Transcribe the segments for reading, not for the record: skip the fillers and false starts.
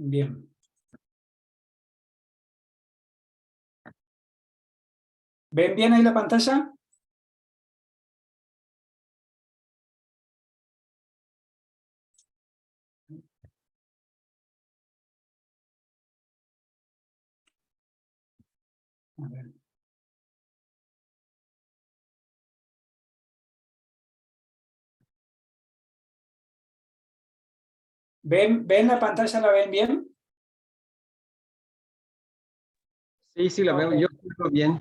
Bien. ¿Ven bien ahí la pantalla? A ver. ¿Ven la pantalla? ¿La ven bien? Sí, la veo, yo lo veo bien.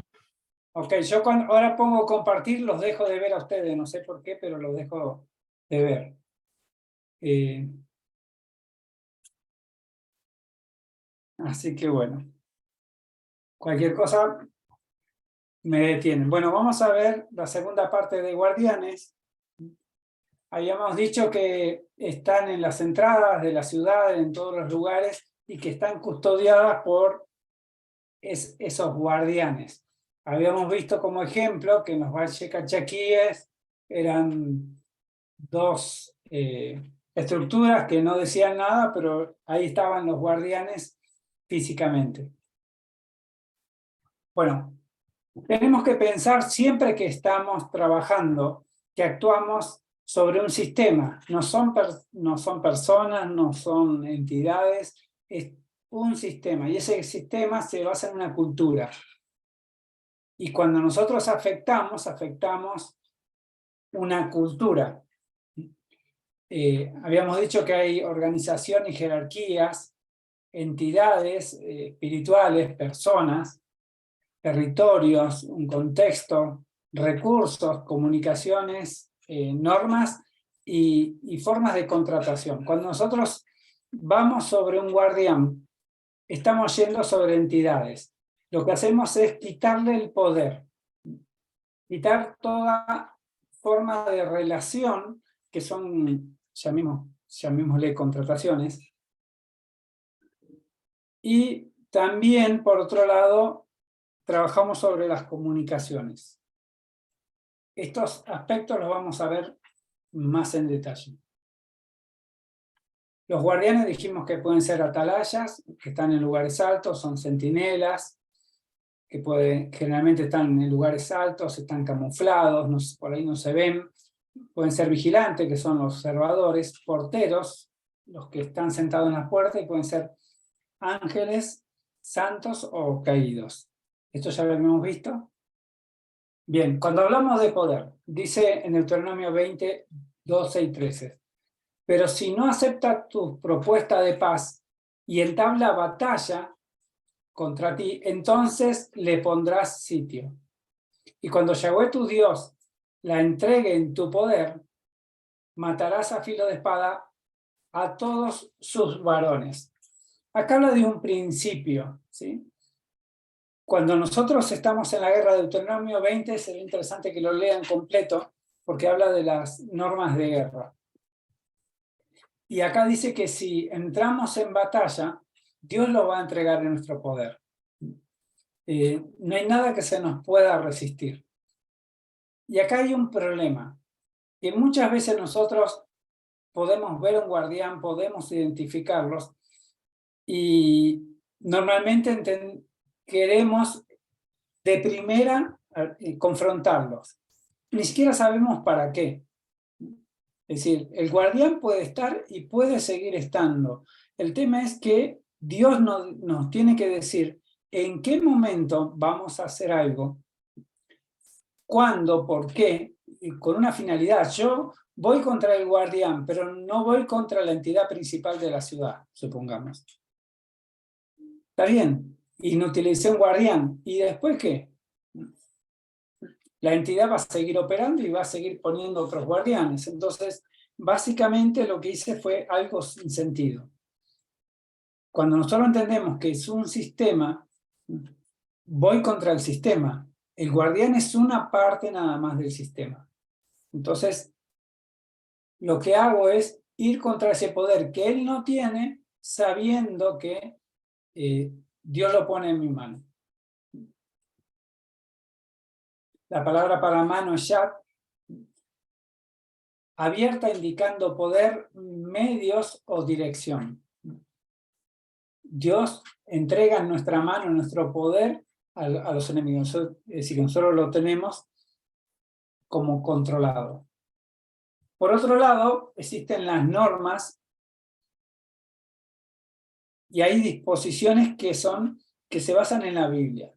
Ok, yo ahora pongo compartir, los dejo de ver a ustedes, no sé por qué, pero los dejo de ver. Así que bueno, cualquier cosa me detienen. Bueno, vamos a ver la segunda parte de Guardianes. Habíamos dicho que están en las entradas de la ciudad, en todos los lugares, y que están custodiadas por esos guardianes. Habíamos visto como ejemplo que en los valles cachaquíes eran dos estructuras que no decían nada, pero ahí estaban los guardianes físicamente. Bueno, tenemos que pensar siempre que estamos trabajando, que actuamos sobre un sistema. No son personas, no son entidades, es un sistema. Y ese sistema se basa en una cultura. Y cuando nosotros afectamos una cultura. Habíamos dicho que hay organización y jerarquías, entidades espirituales, personas, territorios, un contexto, recursos, comunicaciones, normas y formas de contratación. Cuando nosotros vamos sobre un guardián, estamos yendo sobre entidades. Lo que hacemos es quitarle el poder, quitar toda forma de relación que son, llamémosle contrataciones, y también, por otro lado, trabajamos sobre las comunicaciones. Estos aspectos los vamos a ver más en detalle. Los guardianes dijimos que pueden ser atalayas, que están en lugares altos, son centinelas, que generalmente están en lugares altos, están camuflados, por ahí no se ven. Pueden ser vigilantes, que son los observadores, porteros, los que están sentados en la puerta, y pueden ser ángeles, santos o caídos. ¿Esto ya lo hemos visto? Bien, cuando hablamos de poder, dice en Deuteronomio 20, 12 y 13, pero si no acepta tu propuesta de paz y entabla batalla contra ti, entonces le pondrás sitio. Y cuando Yahweh tu Dios la entregue en tu poder, matarás a filo de espada a todos sus varones. Acá habla de un principio, ¿sí? Cuando nosotros estamos en la guerra de Deuteronomio 20, sería interesante que lo lean completo, porque habla de las normas de guerra. Y acá dice que si entramos en batalla, Dios lo va a entregar en nuestro poder. No hay nada que se nos pueda resistir. Y acá hay un problema, que muchas veces nosotros podemos ver un guardián, podemos identificarlos, y normalmente queremos de primera confrontarlos. Ni siquiera sabemos para qué. Es decir, el guardián puede estar y puede seguir estando. El tema es que Dios nos tiene que decir en qué momento vamos a hacer algo, cuándo, por qué, y con una finalidad. Yo voy contra el guardián, pero no voy contra la entidad principal de la ciudad, supongamos. Está bien, inutilicé un guardián. ¿Y después qué? La entidad va a seguir operando y va a seguir poniendo otros guardianes. Entonces, básicamente lo que hice fue algo sin sentido. Cuando nosotros entendemos que es un sistema, voy contra el sistema. El guardián es una parte nada más del sistema. Entonces, lo que hago es ir contra ese poder que él no tiene, sabiendo que Dios lo pone en mi mano. La palabra para mano es yad, abierta indicando poder, medios o dirección. Dios entrega en nuestra mano, en nuestro poder, a los enemigos. Es decir, que nosotros lo tenemos como controlado. Por otro lado, existen las normas y hay disposiciones que se basan en la Biblia.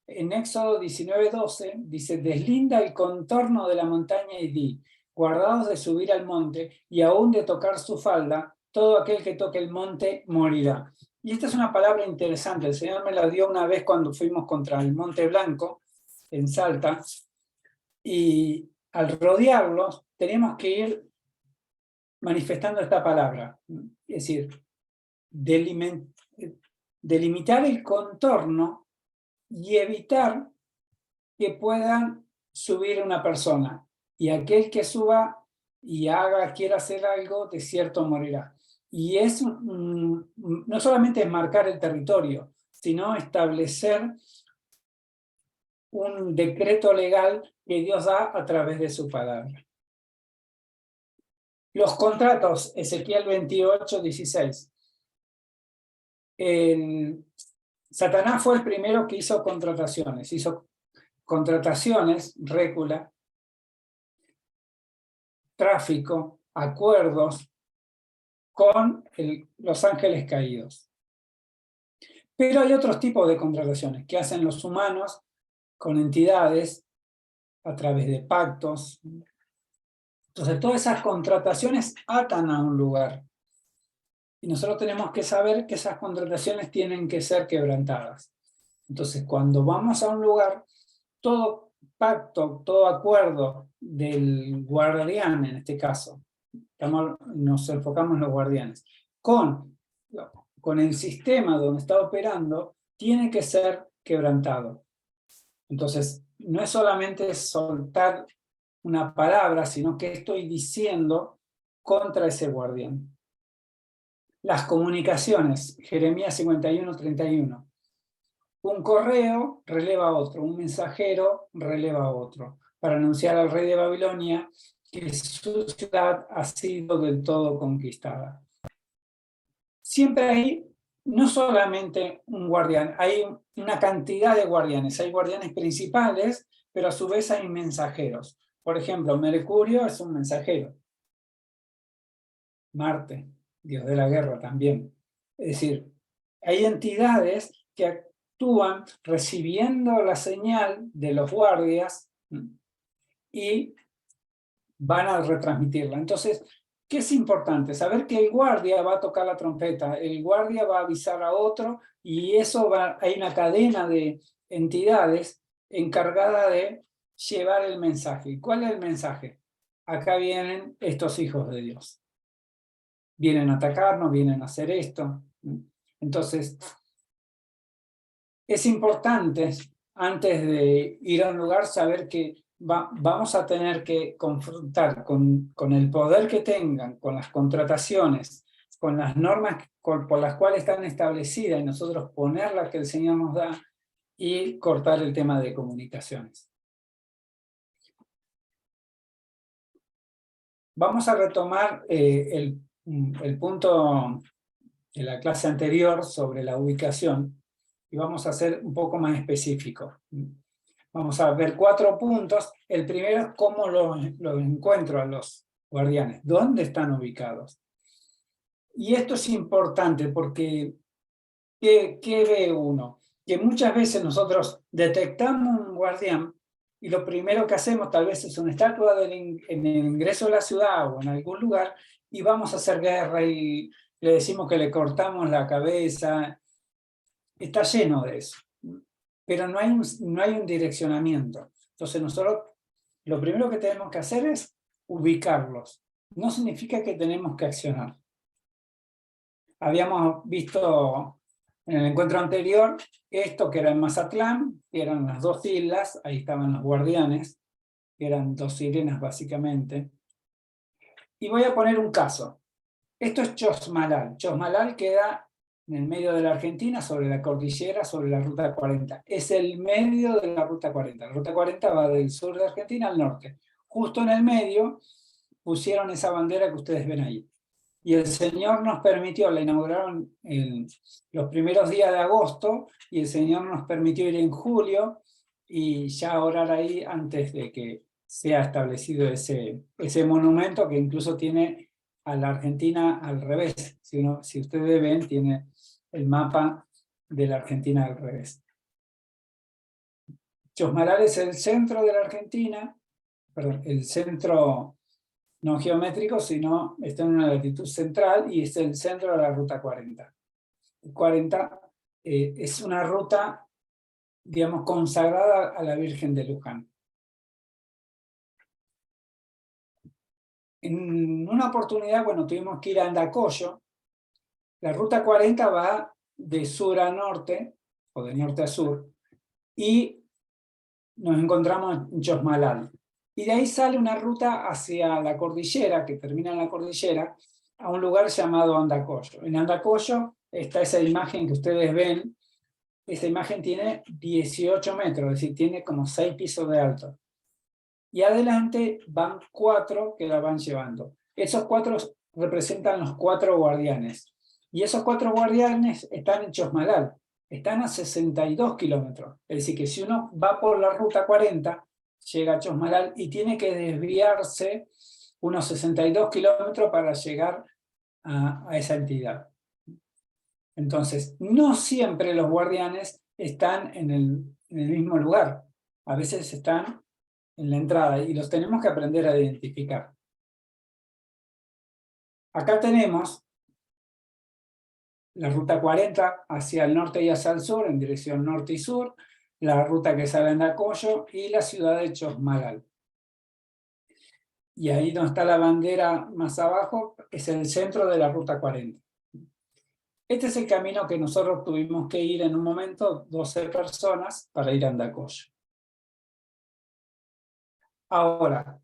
En Éxodo 19:12 dice: deslinda el contorno de la montaña y di, guardaos de subir al monte y aún de tocar su falda, todo aquel que toque el monte morirá. Y esta es una palabra interesante, el Señor me la dio una vez cuando fuimos contra el Monte Blanco, en Salta, y al rodearlos tenemos que ir manifestando esta palabra, es decir, delimitar el contorno y evitar que puedan subir una persona. Y aquel que suba y quiera hacer algo, de cierto morirá. Y es no solamente es marcar el territorio, sino establecer un decreto legal que Dios da a través de su palabra. Los contratos, Ezequiel 28:16. Satanás fue el primero que hizo contrataciones. Hizo contrataciones, récula, tráfico, acuerdos con los ángeles caídos. Pero hay otros tipos de contrataciones que hacen los humanos con entidades a través de pactos. Entonces, todas esas contrataciones atan a un lugar. Y nosotros tenemos que saber que esas contrataciones tienen que ser quebrantadas. Entonces, cuando vamos a un lugar, todo pacto, todo acuerdo del guardián, en este caso, nos enfocamos en los guardianes, con el sistema donde está operando, tiene que ser quebrantado. Entonces, no es solamente soltar una palabra, sino que estoy diciendo contra ese guardián. Las comunicaciones, Jeremías 51:31. Un correo releva a otro, un mensajero releva a otro, para anunciar al rey de Babilonia que su ciudad ha sido del todo conquistada. Siempre hay no solamente un guardián, hay una cantidad de guardianes. Hay guardianes principales, pero a su vez hay mensajeros. Por ejemplo, Mercurio es un mensajero. Marte, dios de la guerra también. Es decir, hay entidades que actúan recibiendo la señal de los guardias y van a retransmitirla. Entonces, ¿qué es importante? Saber que el guardia va a tocar la trompeta, el guardia va a avisar a otro, y eso hay una cadena de entidades encargada de llevar el mensaje. ¿Cuál es el mensaje? Acá vienen estos hijos de Dios. Vienen a atacarnos, vienen a hacer esto. Entonces, es importante, antes de ir a un lugar, saber que vamos a tener que confrontar con el poder que tengan, con las contrataciones, con las normas por las cuales están establecidas, y nosotros poner las que el Señor nos da, y cortar el tema de comunicaciones. Vamos a retomar el punto de la clase anterior sobre la ubicación, y vamos a ser un poco más específicos. Vamos a ver 4 puntos. El primero es cómo los encuentro a los guardianes. ¿Dónde están ubicados? Y esto es importante porque ¿qué ve uno? Que muchas veces nosotros detectamos un guardián y lo primero que hacemos tal vez es una estatua en el ingreso de la ciudad o en algún lugar, y vamos a hacer guerra y le decimos que le cortamos la cabeza. Está lleno de eso. Pero no hay un direccionamiento. Entonces nosotros lo primero que tenemos que hacer es ubicarlos. No significa que tenemos que accionar. Habíamos visto en el encuentro anterior esto que era en Mazatlán, que eran las 2 islas, ahí estaban los guardianes, que eran 2 sirenas básicamente. Y voy a poner un caso. Esto es Chosmalal. Chosmalal queda en el medio de la Argentina, sobre la cordillera, sobre la Ruta 40. Es el medio de la Ruta 40. La Ruta 40 va del sur de Argentina al norte. Justo en el medio pusieron esa bandera que ustedes ven ahí. Y el Señor nos permitió, la inauguraron los primeros días de agosto, y el Señor nos permitió ir en julio, y ya orar ahí antes de que sea establecido ese monumento, que incluso tiene a la Argentina al revés. Si ustedes ven, tiene el mapa de la Argentina al revés. Chosmalal es el centro de la Argentina, perdón, el centro no geométrico, sino está en una latitud central y es el centro de la ruta 40. 40 es una ruta, digamos, consagrada a la Virgen de Luján. En una oportunidad, bueno, tuvimos que ir a Andacollo. La ruta 40 va de sur a norte, o de norte a sur, y nos encontramos en Chosmalal. Y de ahí sale una ruta hacia la cordillera, que termina en la cordillera, a un lugar llamado Andacollo. En Andacollo está esa imagen que ustedes ven. Esa imagen tiene 18 metros, es decir, tiene como 6 pisos de alto. Y adelante van 4 que la van llevando. Esos 4 representan los 4 guardianes. Y esos 4 guardianes están en Chosmalal. Están a 62 kilómetros. Es decir, que si uno va por la ruta 40, llega a Chosmalal y tiene que desviarse unos 62 kilómetros para llegar a esa entidad. Entonces, no siempre los guardianes están en el mismo lugar. A veces están en la entrada y los tenemos que aprender a identificar. Acá tenemos la ruta 40 hacia el norte y hacia el sur, en dirección norte y sur, la ruta que sale en Andacollo y la ciudad de Chosmalal. Y ahí donde está la bandera más abajo es el centro de la ruta 40. Este es el camino que nosotros tuvimos que ir en un momento, 12 personas, para ir a Andacollo. Ahora,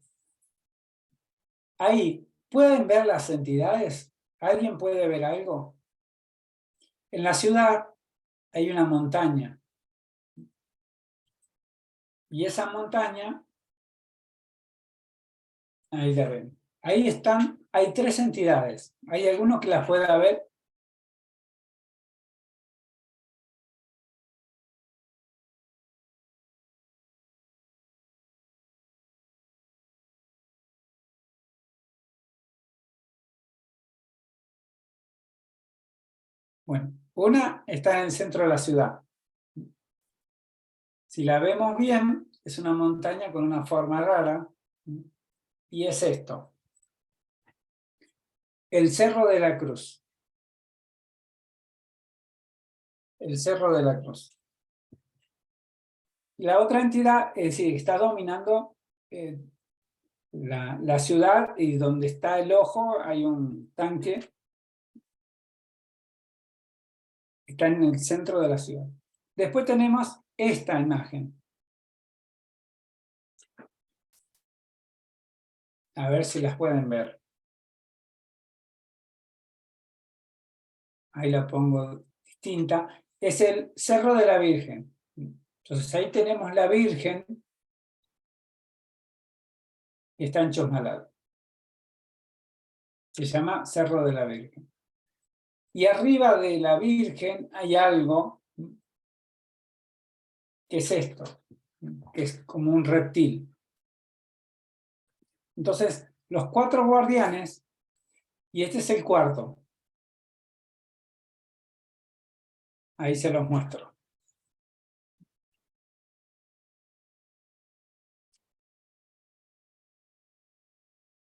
ahí, ¿pueden ver las entidades? ¿Alguien puede ver algo? En la ciudad hay una montaña. Y esa montaña, ahí la ven. Ahí están, hay 3 entidades. ¿Hay alguno que las pueda ver? Bueno, una está en el centro de la ciudad. Si la vemos bien, es una montaña con una forma rara. Y es esto. El Cerro de la Cruz. El Cerro de la Cruz. La otra entidad, es decir, está dominando la ciudad, y donde está el ojo hay un tanque. Está en el centro de la ciudad. Después tenemos esta imagen. A ver si las pueden ver. Ahí la pongo distinta. Es el Cerro de la Virgen. Entonces ahí tenemos la Virgen, que está en Chosmalal. Se llama Cerro de la Virgen. Y arriba de la Virgen hay algo que es esto, que es como un reptil. Entonces, los 4 guardianes, y este es el cuarto. Ahí se los muestro.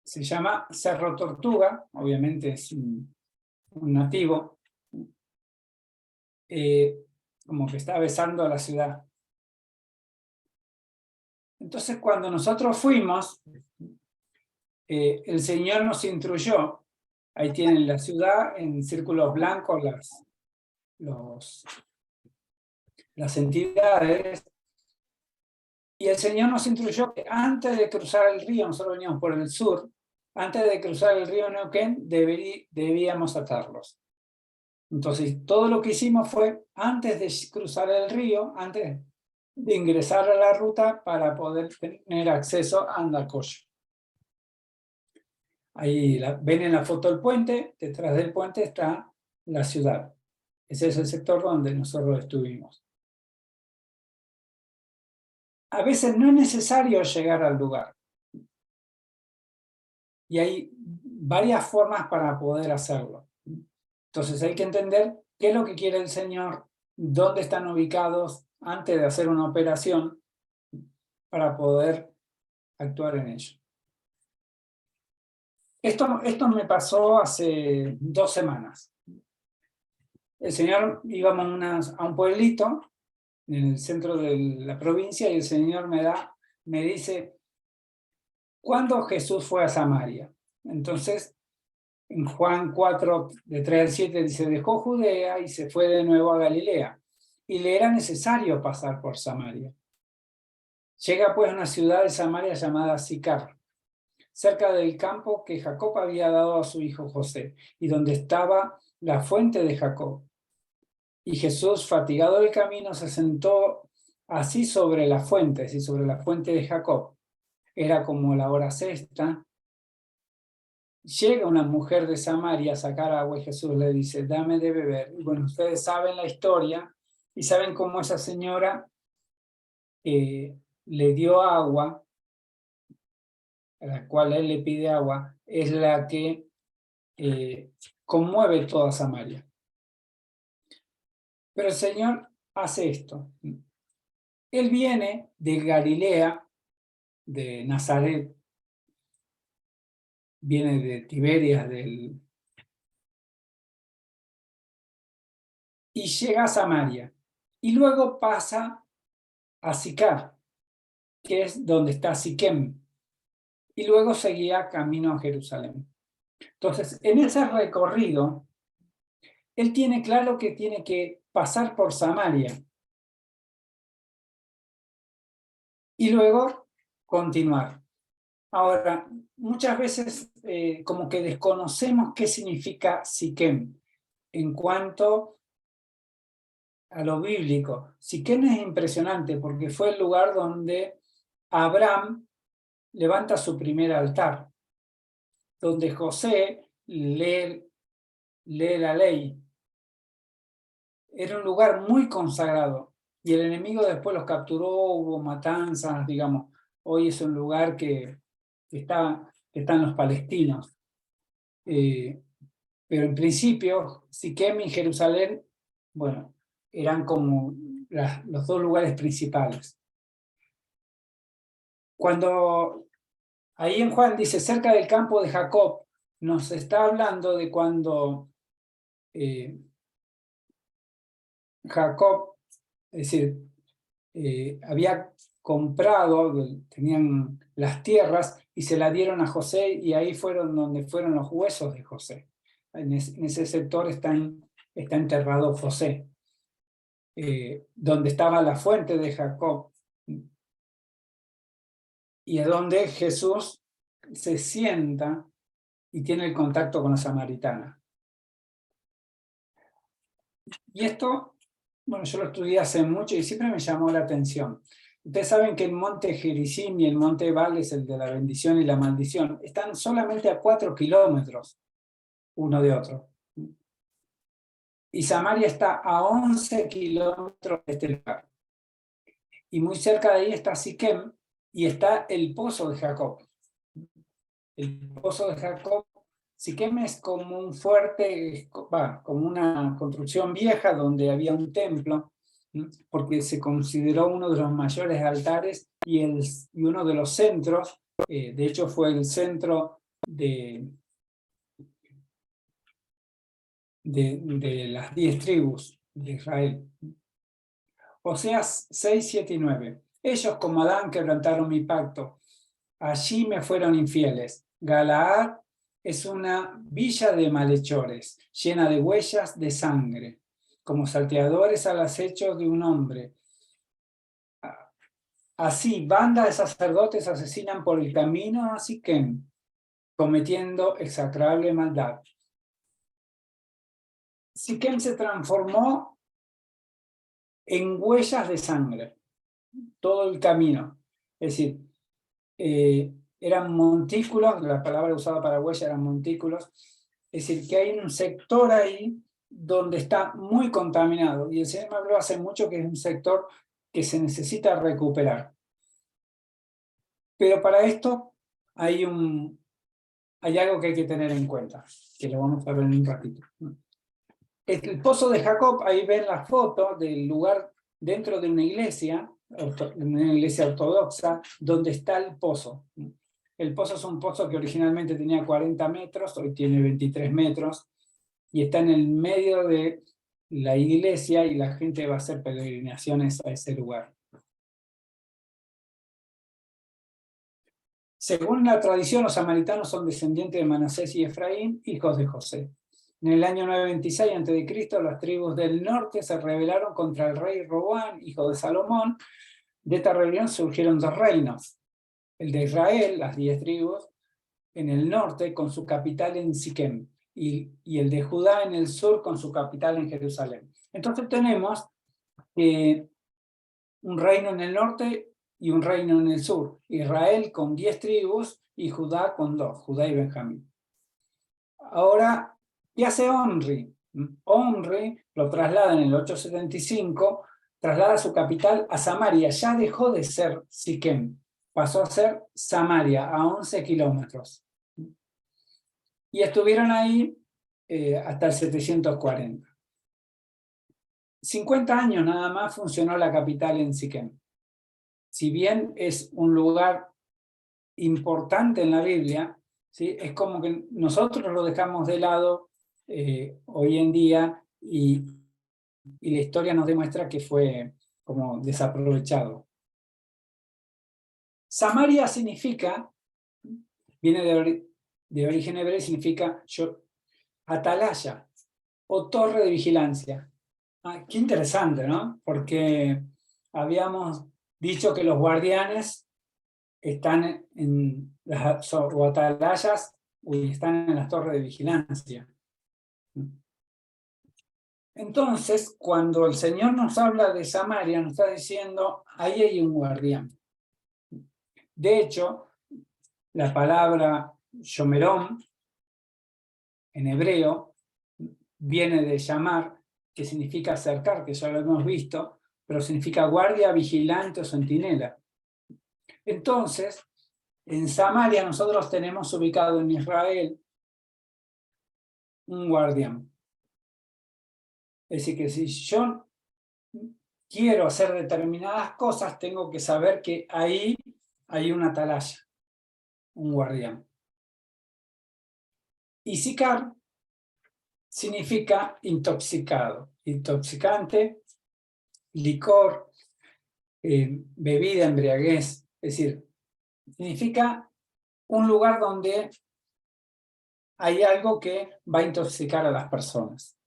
Se llama Cerro Tortuga, obviamente es un nativo, como que está besando a la ciudad. Entonces, cuando nosotros fuimos, el Señor nos instruyó. Ahí tienen la ciudad en círculos blancos, las entidades. Y el Señor nos instruyó que antes de cruzar el río, nosotros veníamos por el sur, antes de cruzar el río Neuquén, debíamos atarlos. Entonces, todo lo que hicimos fue, antes de cruzar el río, antes de ingresar a la ruta, para poder tener acceso a Andacollo. Ahí ven en la foto el puente, detrás del puente está la ciudad. Ese es el sector donde nosotros estuvimos. A veces no es necesario llegar al lugar. Y hay varias formas para poder hacerlo. Entonces hay que entender qué es lo que quiere el Señor, dónde están ubicados antes de hacer una operación para poder actuar en ello. Esto me pasó hace 2 semanas. El Señor, íbamos a un pueblito en el centro de la provincia y el Señor me dice, ¿cuándo Jesús fue a Samaria? Entonces, en Juan 4, de 3 al 7, dice, dejó Judea y se fue de nuevo a Galilea, y le era necesario pasar por Samaria. Llega pues a una ciudad de Samaria llamada Sicar, cerca del campo que Jacob había dado a su hijo José, y donde estaba la fuente de Jacob. Y Jesús, fatigado del camino, se sentó así sobre la fuente, así sobre la fuente de Jacob. Era como la hora sexta. Llega una mujer de Samaria a sacar agua y Jesús le dice, dame de beber. Y bueno, ustedes saben la historia y saben cómo esa señora le dio agua, a la cual él le pide agua, es la que conmueve toda Samaria. Pero el Señor hace esto. Él viene de Galilea, de Nazaret, viene de Tiberias, y llega a Samaria. Y luego pasa a Sicar, que es donde está Siquem, y luego seguía camino a Jerusalén. Entonces, en ese recorrido, él tiene claro que tiene que pasar por Samaria y luego continuar. Ahora, muchas veces como que desconocemos qué significa Siquem en cuanto a lo bíblico. Siquem es impresionante porque fue el lugar donde Abraham levanta su primer altar, donde José lee la ley. Era un lugar muy consagrado y el enemigo después los capturó, hubo matanzas, digamos. Hoy es un lugar que están los palestinos. Pero en principio, Siquem y Jerusalén, bueno, eran como los 2 lugares principales. Cuando ahí en Juan dice cerca del campo de Jacob, nos está hablando de cuando Jacob, es decir, había comprado, tenían las tierras y se la dieron a José y ahí fueron donde fueron los huesos de José. En ese sector está enterrado José, donde estaba la fuente de Jacob y es donde Jesús se sienta y tiene el contacto con la samaritana. Y esto, bueno, yo lo estudié hace mucho y siempre me llamó la atención. Ustedes saben que el monte Gerizim y el monte Ebal es el de la bendición y la maldición. Están solamente a 4 kilómetros uno de otro. Y Samaria está a 11 kilómetros de este lugar. Y muy cerca de ahí está Siquem y está el pozo de Jacob. El pozo de Jacob, Siquem es como un fuerte, como una construcción vieja donde había un templo, porque se consideró uno de los mayores altares y uno de los centros, de hecho fue el centro de las 10 tribus de Israel. Oseas 6, 7 y 9. Ellos como Adán quebrantaron mi pacto. Allí me fueron infieles. Galaad es una villa de malhechores, llena de huellas de sangre, como salteadores al acecho de un hombre. Así, bandas de sacerdotes asesinan por el camino a Siquem, cometiendo execrable maldad. Siquem se transformó en huellas de sangre, todo el camino. Es decir, eran montículos, la palabra usada para huella eran montículos, es decir, que hay un sector ahí donde está muy contaminado, y el Señor me habló hace mucho que es un sector que se necesita recuperar. Pero para esto hay algo que hay que tener en cuenta, que lo vamos a ver en un ratito. El pozo de Jacob, ahí ven la foto del lugar dentro de una iglesia ortodoxa, donde está el pozo. El pozo es un pozo que originalmente tenía 40 metros, hoy tiene 23 metros, y está en el medio de la iglesia y la gente va a hacer peregrinaciones a ese lugar. Según la tradición, los samaritanos son descendientes de Manasés y Efraín, hijos de José. En el año 926 a.C., las tribus del norte se rebelaron contra el rey Roboam, hijo de Salomón. De esta rebelión surgieron dos reinos: el de Israel, las 10 tribus, en el norte con su capital en Siquem, y el de Judá en el sur con su capital en Jerusalén. Entonces tenemos un reino en el norte y un reino en el sur. Israel con 10 tribus y Judá con 2, Judá y Benjamín. Ahora, ¿qué hace Omri? Omri lo traslada en el 875, traslada su capital a Samaria. Ya dejó de ser Siquem, pasó a ser Samaria, a 11 kilómetros. Y estuvieron ahí hasta el 740. 50 años nada más funcionó la capital en Siquem. Si bien es un lugar importante en la Biblia, ¿sí? Es como que nosotros lo dejamos de lado hoy en día, y la historia nos demuestra que fue como desaprovechado. Samaria significa, viene de origen hebreo, significa atalaya o torre de vigilancia. Qué interesante, ¿no? Porque habíamos dicho que los guardianes están en las atalayas y están en las torres de vigilancia. Entonces, cuando el Señor nos habla de Samaria, nos está diciendo, ahí hay un guardián. De hecho, la palabra shomerón en hebreo viene de llamar, que significa acercar, que ya lo hemos visto, pero significa guardia, vigilante o centinela. Entonces, en Samaria nosotros tenemos ubicado en Israel un guardián. Es decir, que si yo quiero hacer determinadas cosas, tengo que saber que ahí hay una atalaya, un guardián. Y sicar significa intoxicado, intoxicante, licor, bebida, embriaguez. Es decir, significa un lugar donde hay algo que va a intoxicar a las personas.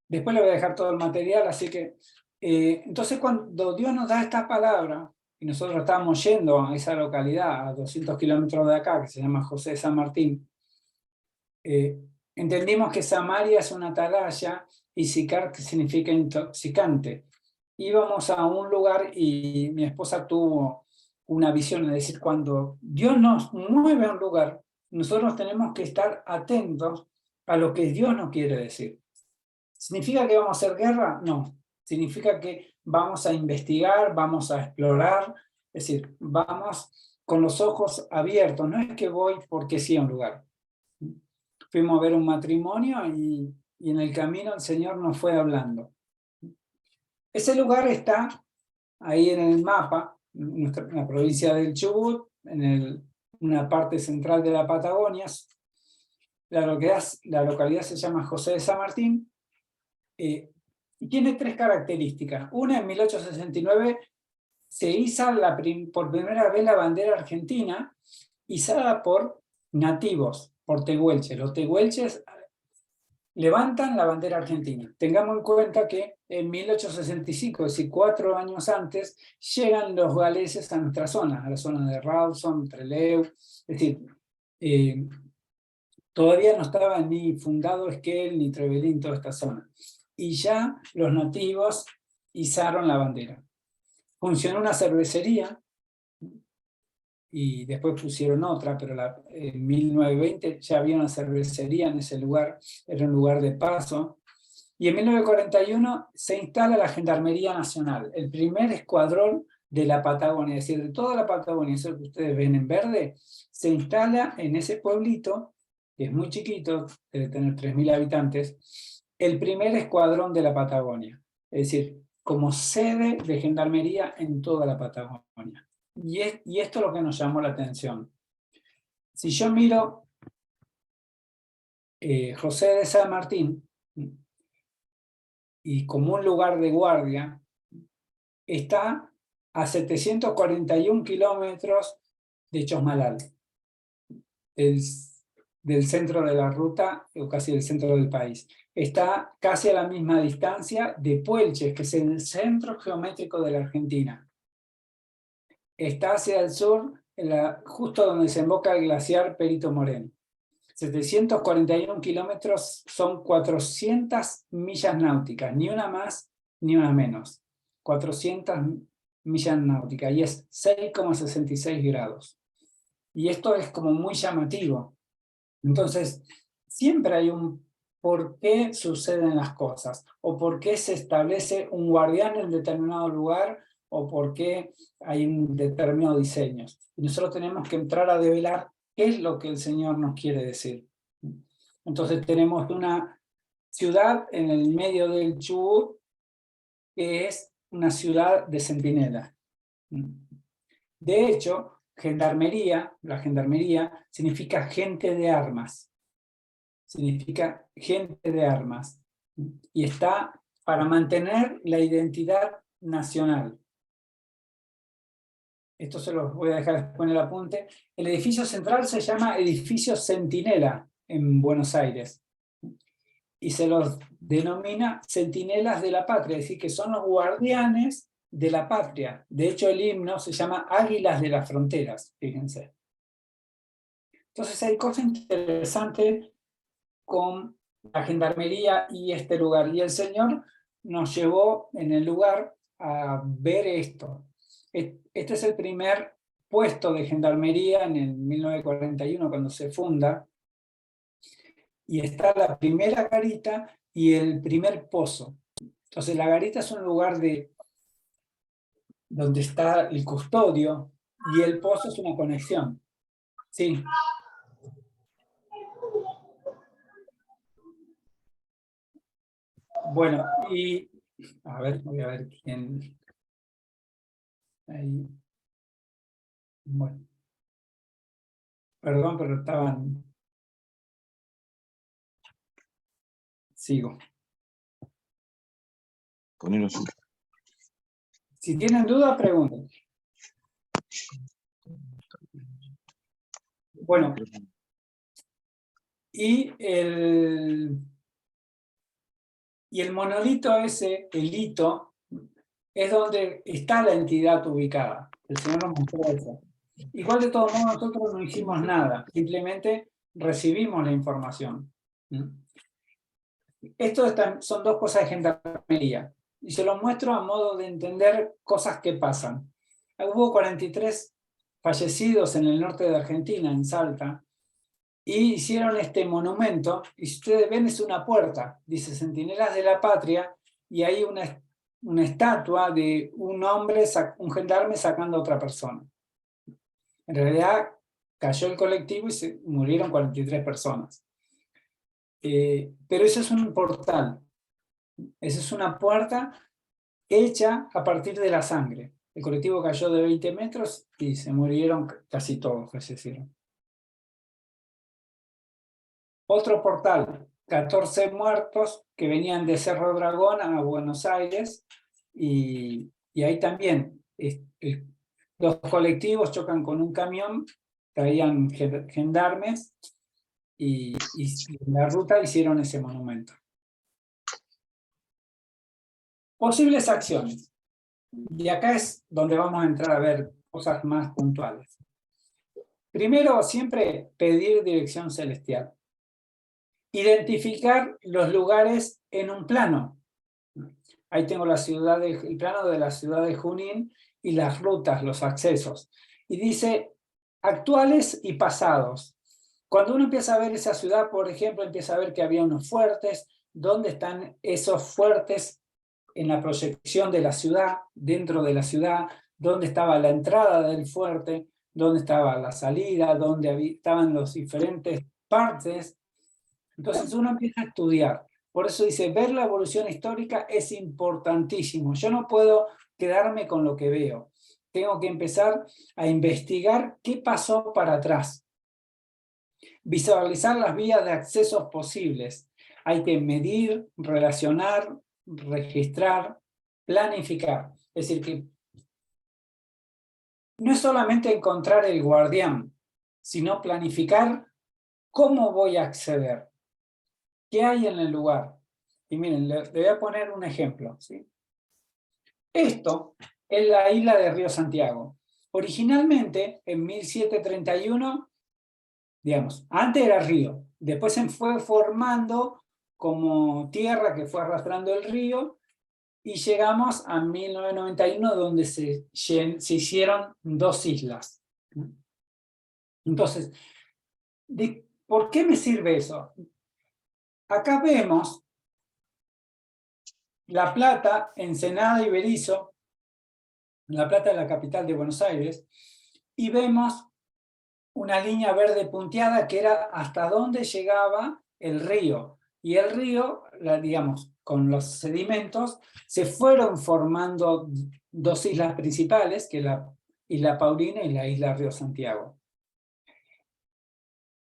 Después le voy a dejar todo el material, así que... entonces cuando Dios nos da esta palabra, y nosotros estábamos yendo a esa localidad, a 200 kilómetros de acá, que se llama José de San Martín, entendimos que Samaria es una atalaya y sicar, que significa intoxicante. Íbamos a un lugar y mi esposa tuvo una visión, es decir, cuando Dios nos mueve a un lugar, nosotros tenemos que estar atentos a lo que Dios nos quiere decir. ¿Significa que vamos a hacer guerra? No. Significa que vamos a investigar, vamos a explorar, es decir, vamos con los ojos abiertos. No es que voy porque sí a un lugar. Fuimos a ver un matrimonio y en el camino el Señor nos fue hablando. Ese lugar está ahí en el mapa, en la provincia del Chubut, en una parte central de la Patagonia. La localidad se llama José de San Martín. Y tiene 3 características. Una, en 1869 se iza por primera vez la bandera argentina, izada por nativos, por tehuelches. Los tehuelches levantan la bandera argentina. Tengamos en cuenta que en 1865, es decir, 4 años antes, llegan los galeses a nuestra zona, a la zona de Rawson, Trelew. Es decir, todavía no estaba ni fundado Esquel ni Trevelin, toda esta zona. Y ya los nativos izaron la bandera. Funcionó una cervecería y después pusieron otra, pero en 1920 ya había una cervecería en ese lugar, era un lugar de paso. Y en 1941 se instala la Gendarmería Nacional, el primer escuadrón de la Patagonia, es decir, de toda la Patagonia, eso que ustedes ven en verde, se instala en ese pueblito, que es muy chiquito, debe tener 3.000 habitantes, el primer escuadrón de la Patagonia, es decir, como sede de gendarmería en toda la Patagonia. Y esto es lo que nos llamó la atención. Si yo miro José de San Martín, y como un lugar de guardia, está a 741 kilómetros de Chosmalal, del centro de la ruta, o casi del centro del país. Está casi a la misma distancia de Puelches, que es el centro geométrico de la Argentina. Está hacia el sur, justo donde se emboca el glaciar Perito Moreno. 741 kilómetros son 400 millas náuticas, ni una más ni una menos. 400 millas náuticas, y es 6,66 grados. Y esto es como muy llamativo. Entonces, siempre hay un por qué suceden las cosas, o por qué se establece un guardián en determinado lugar, o por qué hay un determinado diseño. Y nosotros tenemos que entrar a develar qué es lo que el Señor nos quiere decir. Entonces tenemos una ciudad en el medio del Chubut, que es una ciudad de centinelas. De hecho, gendarmería, la gendarmería, significa gente de armas. Significa gente de armas. Y está para mantener la identidad nacional. Esto se los voy a dejar después en el apunte. El edificio central se llama Edificio Centinela en Buenos Aires. Y se los denomina centinelas de la patria, es decir, que son los guardianes de la patria. De hecho, el himno se llama Águilas de las Fronteras, fíjense. Entonces hay cosas interesantes con la gendarmería y este lugar. Y el Señor nos llevó en el lugar a ver esto. Este es el primer puesto de gendarmería en el 1941, cuando se funda. Y está la primera garita y el primer pozo. Entonces la garita es un lugar donde está el custodio y el pozo es una conexión. Sí. Bueno, y a ver, voy a ver quién. Ahí. Bueno. Perdón, pero estaban. Sigo. Poneros. Si tienen duda, pregunten. Bueno, y el monolito ese, el hito, es donde está la entidad ubicada. El Señor nos mostró eso. Igual de todos modos nosotros no hicimos nada, simplemente recibimos la información. Esto son dos cosas de gendarmería. Y se los muestro a modo de entender cosas que pasan. Hubo 43 fallecidos en el norte de Argentina, en Salta, y hicieron este monumento, y si ustedes ven es una puerta, dice Centinelas de la Patria, y hay una estatua de un hombre, un gendarme sacando a otra persona. En realidad cayó el colectivo y se murieron 43 personas. Pero eso es un portal, esa es una puerta hecha a partir de la sangre. El colectivo cayó de 20 metros y se murieron casi todos, fallecieron. Otro portal, 14 muertos que venían de Cerro Dragón a Buenos Aires, y ahí también los colectivos chocan con un camión, traían gendarmes, y en la ruta hicieron ese monumento. Posibles acciones. Y acá es donde vamos a entrar a ver cosas más puntuales. Primero, siempre pedir dirección celestial. Identificar los lugares en un plano. Ahí tengo el plano de la ciudad de Junín y las rutas, los accesos. Y dice actuales y pasados. Cuando uno empieza a ver esa ciudad, por ejemplo, empieza a ver que había unos fuertes. ¿Dónde están esos fuertes en la proyección de la ciudad, dentro de la ciudad? ¿Dónde estaba la entrada del fuerte? ¿Dónde estaba la salida? ¿Dónde estaban los diferentes partes? Entonces uno empieza a estudiar. Por eso dice, ver la evolución histórica es importantísimo. Yo no puedo quedarme con lo que veo. Tengo que empezar a investigar qué pasó para atrás. Visualizar las vías de accesos posibles. Hay que medir, relacionar, registrar, planificar. Es decir, que no es solamente encontrar el guardián, sino planificar cómo voy a acceder. ¿Qué hay en el lugar? Y miren, le voy a poner un ejemplo, ¿sí? Esto es la isla de Río Santiago. Originalmente, en 1731, digamos, antes era río, después se fue formando como tierra que fue arrastrando el río, y llegamos a 1991, donde se hicieron 2 islas. Entonces, ¿por qué me sirve eso? Acá vemos La Plata, Ensenada y Berisso. La Plata es la capital de Buenos Aires, y vemos una línea verde punteada que era hasta dónde llegaba el río. Y el río, digamos, con los sedimentos, se fueron formando 2 islas principales, que es la isla Paulina y la isla Río Santiago,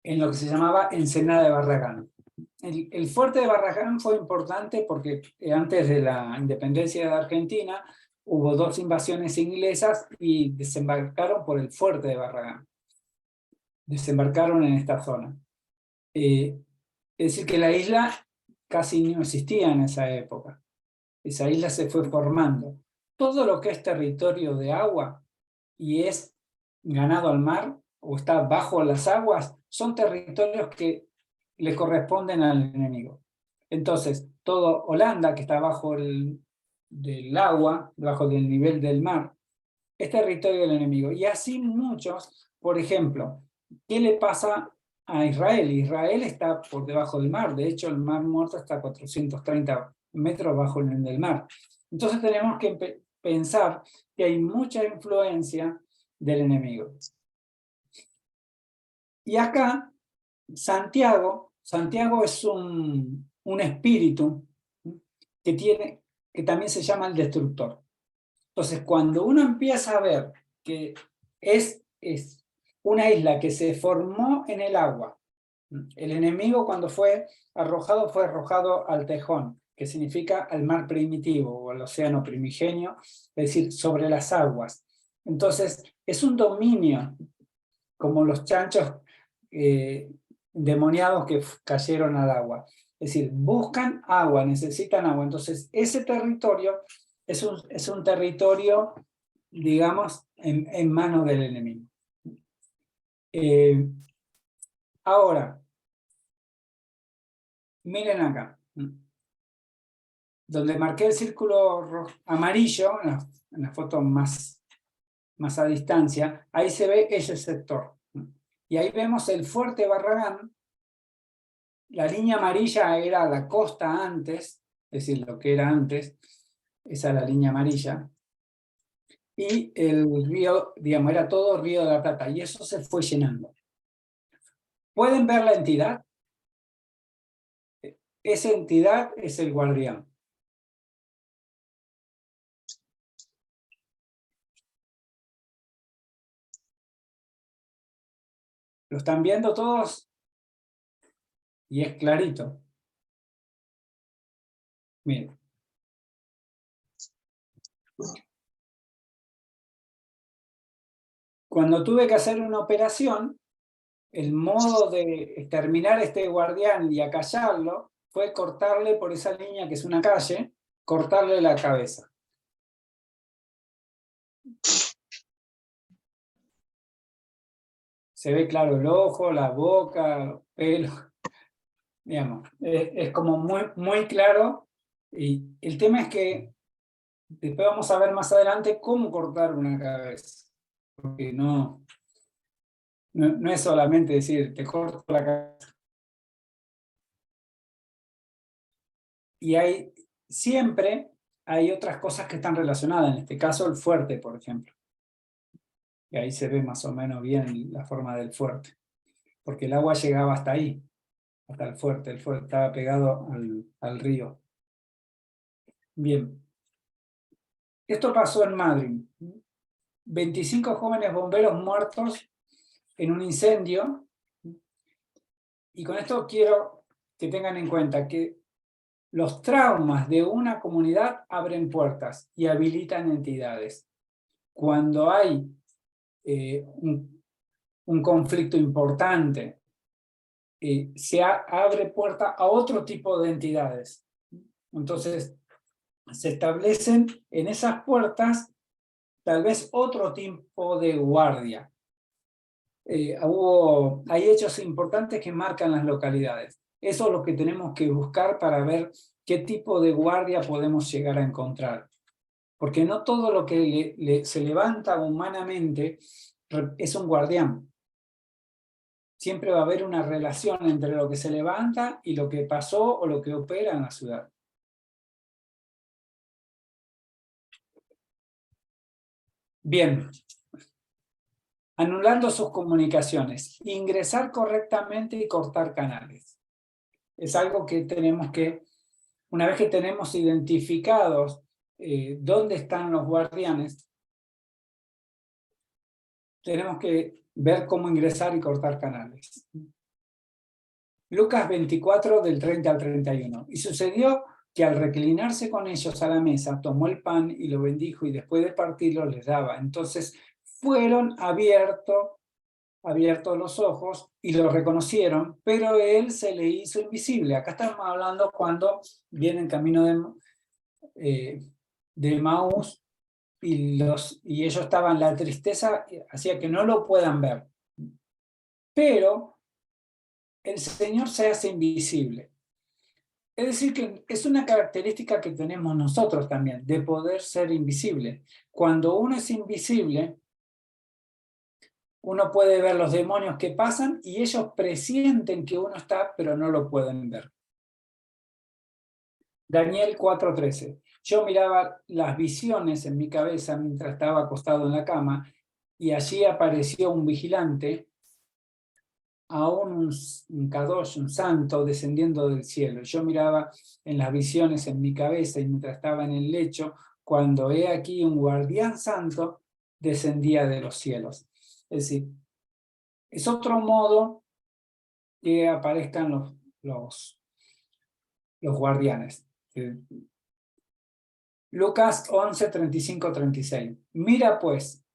en lo que se llamaba Ensenada de Barragán. El fuerte de Barragán fue importante porque antes de la independencia de Argentina hubo 2 invasiones inglesas y desembarcaron por el fuerte de Barragán. Desembarcaron en esta zona. Es decir, que la isla casi no existía en esa época. Esa isla se fue formando. Todo lo que es territorio de agua y es ganado al mar o está bajo las aguas, son territorios que le corresponden al enemigo. Entonces, todo Holanda, que está bajo del agua, bajo del nivel del mar, es territorio del enemigo. Y así muchos, por ejemplo, ¿qué le pasa a Israel? Israel está por debajo del mar. De hecho, el Mar Muerto está a 430 metros bajo el nivel del mar. Entonces tenemos que pensar que hay mucha influencia del enemigo. Y acá, Santiago es un espíritu que también se llama el destructor. Entonces, cuando uno empieza a ver que es una isla que se formó en el agua, el enemigo cuando fue arrojado al tejón, que significa al mar primitivo o al océano primigenio, es decir, sobre las aguas. Entonces, es un dominio, como los chanchos endemoniados que cayeron al agua. Es decir, buscan agua, necesitan agua. Entonces, ese territorio es un territorio, digamos, en manos del enemigo. Ahora, miren acá, donde marqué el círculo amarillo, en la foto más a distancia, ahí se ve ese sector. Y ahí vemos el fuerte Barragán. La línea amarilla era la costa antes, es decir, lo que era antes, esa es la línea amarilla. Y el río, digamos, era todo Río de la Plata, y eso se fue llenando. ¿Pueden ver la entidad? Esa entidad es el guardián. ¿Lo están viendo todos? Y es clarito. Miren. Cuando tuve que hacer una operación, el modo de exterminar a este guardián y acallarlo fue cortarle por esa línea, que es una calle, cortarle la cabeza. Se ve claro el ojo, la boca, los pelos. Digamos, es como muy claro. Y el tema es que después vamos a ver más adelante cómo cortar una cabeza. Porque no, No es solamente decir, te corto la cabeza. Y siempre hay otras cosas que están relacionadas, en este caso el fuerte, por ejemplo. Y ahí se ve más o menos bien la forma del fuerte, porque el agua llegaba hasta ahí, hasta el fuerte estaba pegado al río. Bien, esto pasó en Madrid. 25 jóvenes bomberos muertos en un incendio, y con esto quiero que tengan en cuenta que los traumas de una comunidad abren puertas y habilitan entidades. Cuando hay un conflicto importante, se abre puerta a otro tipo de entidades. Entonces, se establecen en esas puertas tal vez otro tipo de guardia. Hay hechos importantes que marcan las localidades. Eso es lo que tenemos que buscar para ver qué tipo de guardia podemos llegar a encontrar. Porque no todo lo que se levanta humanamente es un guardián. Siempre va a haber una relación entre lo que se levanta y lo que pasó o lo que opera en la ciudad. Bien. Anulando sus comunicaciones. Ingresar correctamente y cortar canales. Es algo que tenemos que, una vez que tenemos identificados dónde están los guardianes, tenemos que ver cómo ingresar y cortar canales. Lucas 24, del 30 al 31. Y sucedió que al reclinarse con ellos a la mesa, tomó el pan y lo bendijo, y después de partirlo les daba. Entonces fueron abiertos los ojos y lo reconocieron, pero él se le hizo invisible. Acá estamos hablando cuando viene en camino de Maús, y ellos estaban, la tristeza hacía que no lo puedan ver. Pero el Señor se hace invisible. Es decir, que es una característica que tenemos nosotros también, de poder ser invisible. Cuando uno es invisible, uno puede ver los demonios que pasan y ellos presienten que uno está, pero no lo pueden ver. Daniel 4:13. Yo miraba las visiones en mi cabeza mientras estaba acostado en la cama, y allí apareció un vigilante, aún un Kadosh, un santo, descendiendo del cielo. Yo miraba en las visiones en mi cabeza y mientras estaba en el lecho, cuando he aquí un guardián santo descendía de los cielos. Es decir, es otro modo que aparezcan los guardianes. Lucas 11, 35, 36. Mira pues,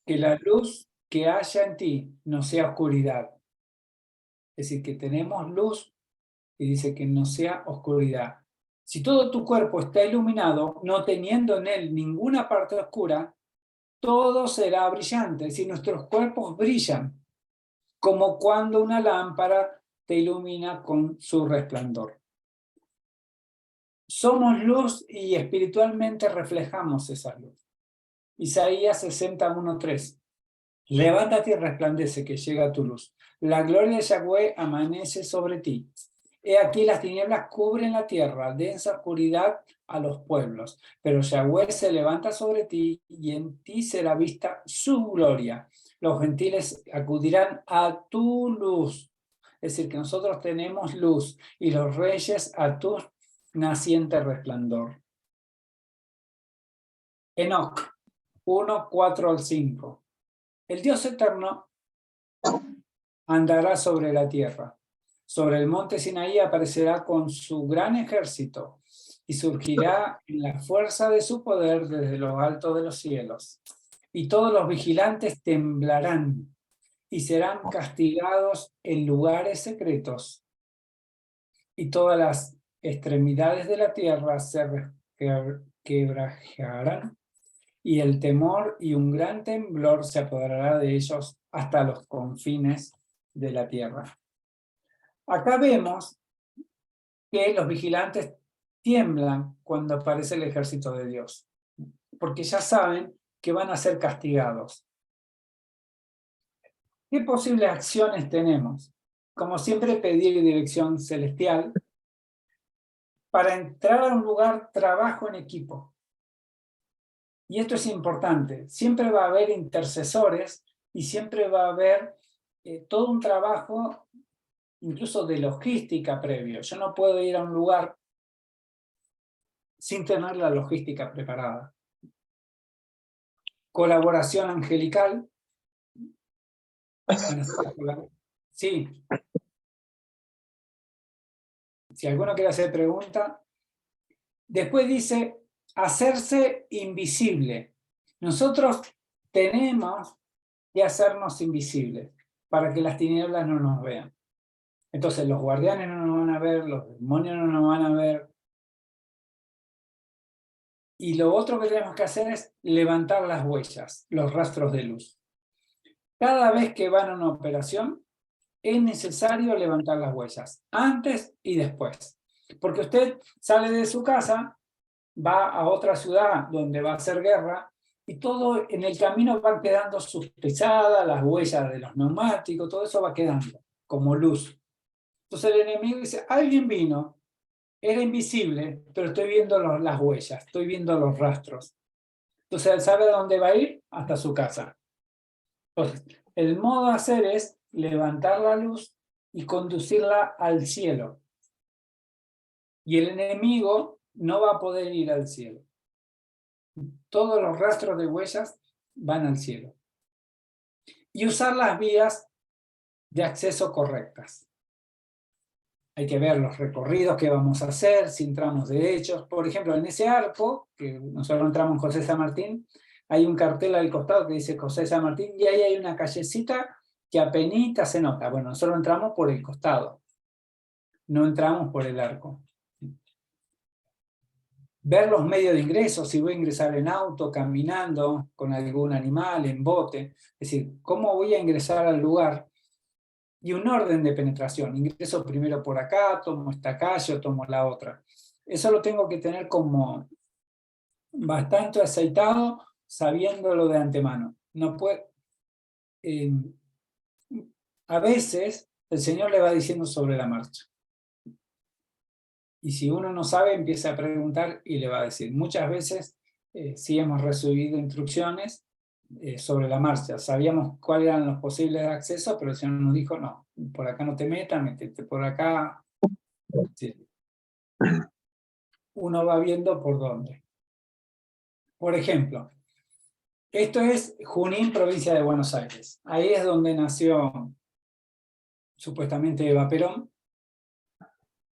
que la luz que haya en ti no sea oscuridad. Es decir, que tenemos luz y dice que no sea oscuridad. Si todo tu cuerpo está iluminado, no teniendo en él ninguna parte oscura, todo será brillante. Es decir, nuestros cuerpos brillan, como cuando una lámpara te ilumina con su resplandor. Somos luz y espiritualmente reflejamos esa luz. Isaías 61:3. Levántate y resplandece, que llega tu luz. La gloria de Yahweh amanece sobre ti. He aquí las tinieblas cubren la tierra, densa oscuridad a los pueblos. Pero Yahweh se levanta sobre ti y en ti será vista su gloria. Los gentiles acudirán a tu luz. Es decir, que nosotros tenemos luz y los reyes a tu naciente resplandor. Enoc 1, 4 al 5. El Dios eterno andará sobre la tierra. Sobre el monte Sinaí aparecerá con su gran ejército y surgirá en la fuerza de su poder desde lo alto de los cielos. Y todos los vigilantes temblarán y serán castigados en lugares secretos. Y todas las extremidades de la tierra se quebrajarán, y el temor y un gran temblor se apoderará de ellos hasta los confines de la tierra. Acá vemos que los vigilantes tiemblan cuando aparece el ejército de Dios, porque ya saben que van a ser castigados. ¿Qué posibles acciones tenemos? Como siempre, pedir dirección celestial. Para entrar a un lugar, trabajo en equipo. Y esto es importante. Siempre va a haber intercesores y siempre va a haber todo un trabajo, incluso de logística previo. Yo no puedo ir a un lugar sin tener la logística preparada. Colaboración angelical. Sí. Si alguno quiere hacer pregunta. Después dice, hacerse invisible. Nosotros tenemos que hacernos invisibles para que las tinieblas no nos vean. Entonces los guardianes no nos van a ver, los demonios no nos van a ver. Y lo otro que tenemos que hacer es levantar las huellas, los rastros de luz. Cada vez que van a una operación, es necesario levantar las huellas, antes y después. Porque usted sale de su casa, va a otra ciudad donde va a hacer guerra, y todo en el camino van quedando sus pisadas, las huellas de los neumáticos, todo eso va quedando como luz. Entonces el enemigo dice, alguien vino, era invisible, pero estoy viendo las huellas, estoy viendo los rastros. Entonces él sabe a dónde va a ir, hasta su casa. Entonces, el modo de hacer es levantar la luz y conducirla al cielo. Y el enemigo no va a poder ir al cielo. Todos los rastros de huellas van al cielo. Y usar las vías de acceso correctas. Hay que ver los recorridos que vamos a hacer, si entramos derechos. Por ejemplo, en ese arco, que nosotros entramos en José San Martín, hay un cartel al costado que dice José San Martín, y ahí hay una callecita que apenas se nota. Bueno, nosotros entramos por el costado, no entramos por el arco. Ver los medios de ingreso, si voy a ingresar en auto, caminando, con algún animal, en bote. Es decir, ¿cómo voy a ingresar al lugar? Y un orden de penetración. Ingreso primero por acá, tomo esta calle o tomo la otra. Eso lo tengo que tener como bastante aceitado, sabiéndolo de antemano. No puede, a veces el Señor le va diciendo sobre la marcha. Y si uno no sabe, empieza a preguntar y le va a decir. Muchas veces sí hemos recibido instrucciones sobre la marcha. Sabíamos cuáles eran los posibles accesos, pero el Señor nos dijo, no, por acá no te metas, métete por acá. Sí. Uno va viendo por dónde. Por ejemplo, esto es Junín, provincia de Buenos Aires. Ahí es donde nació supuestamente Eva Perón.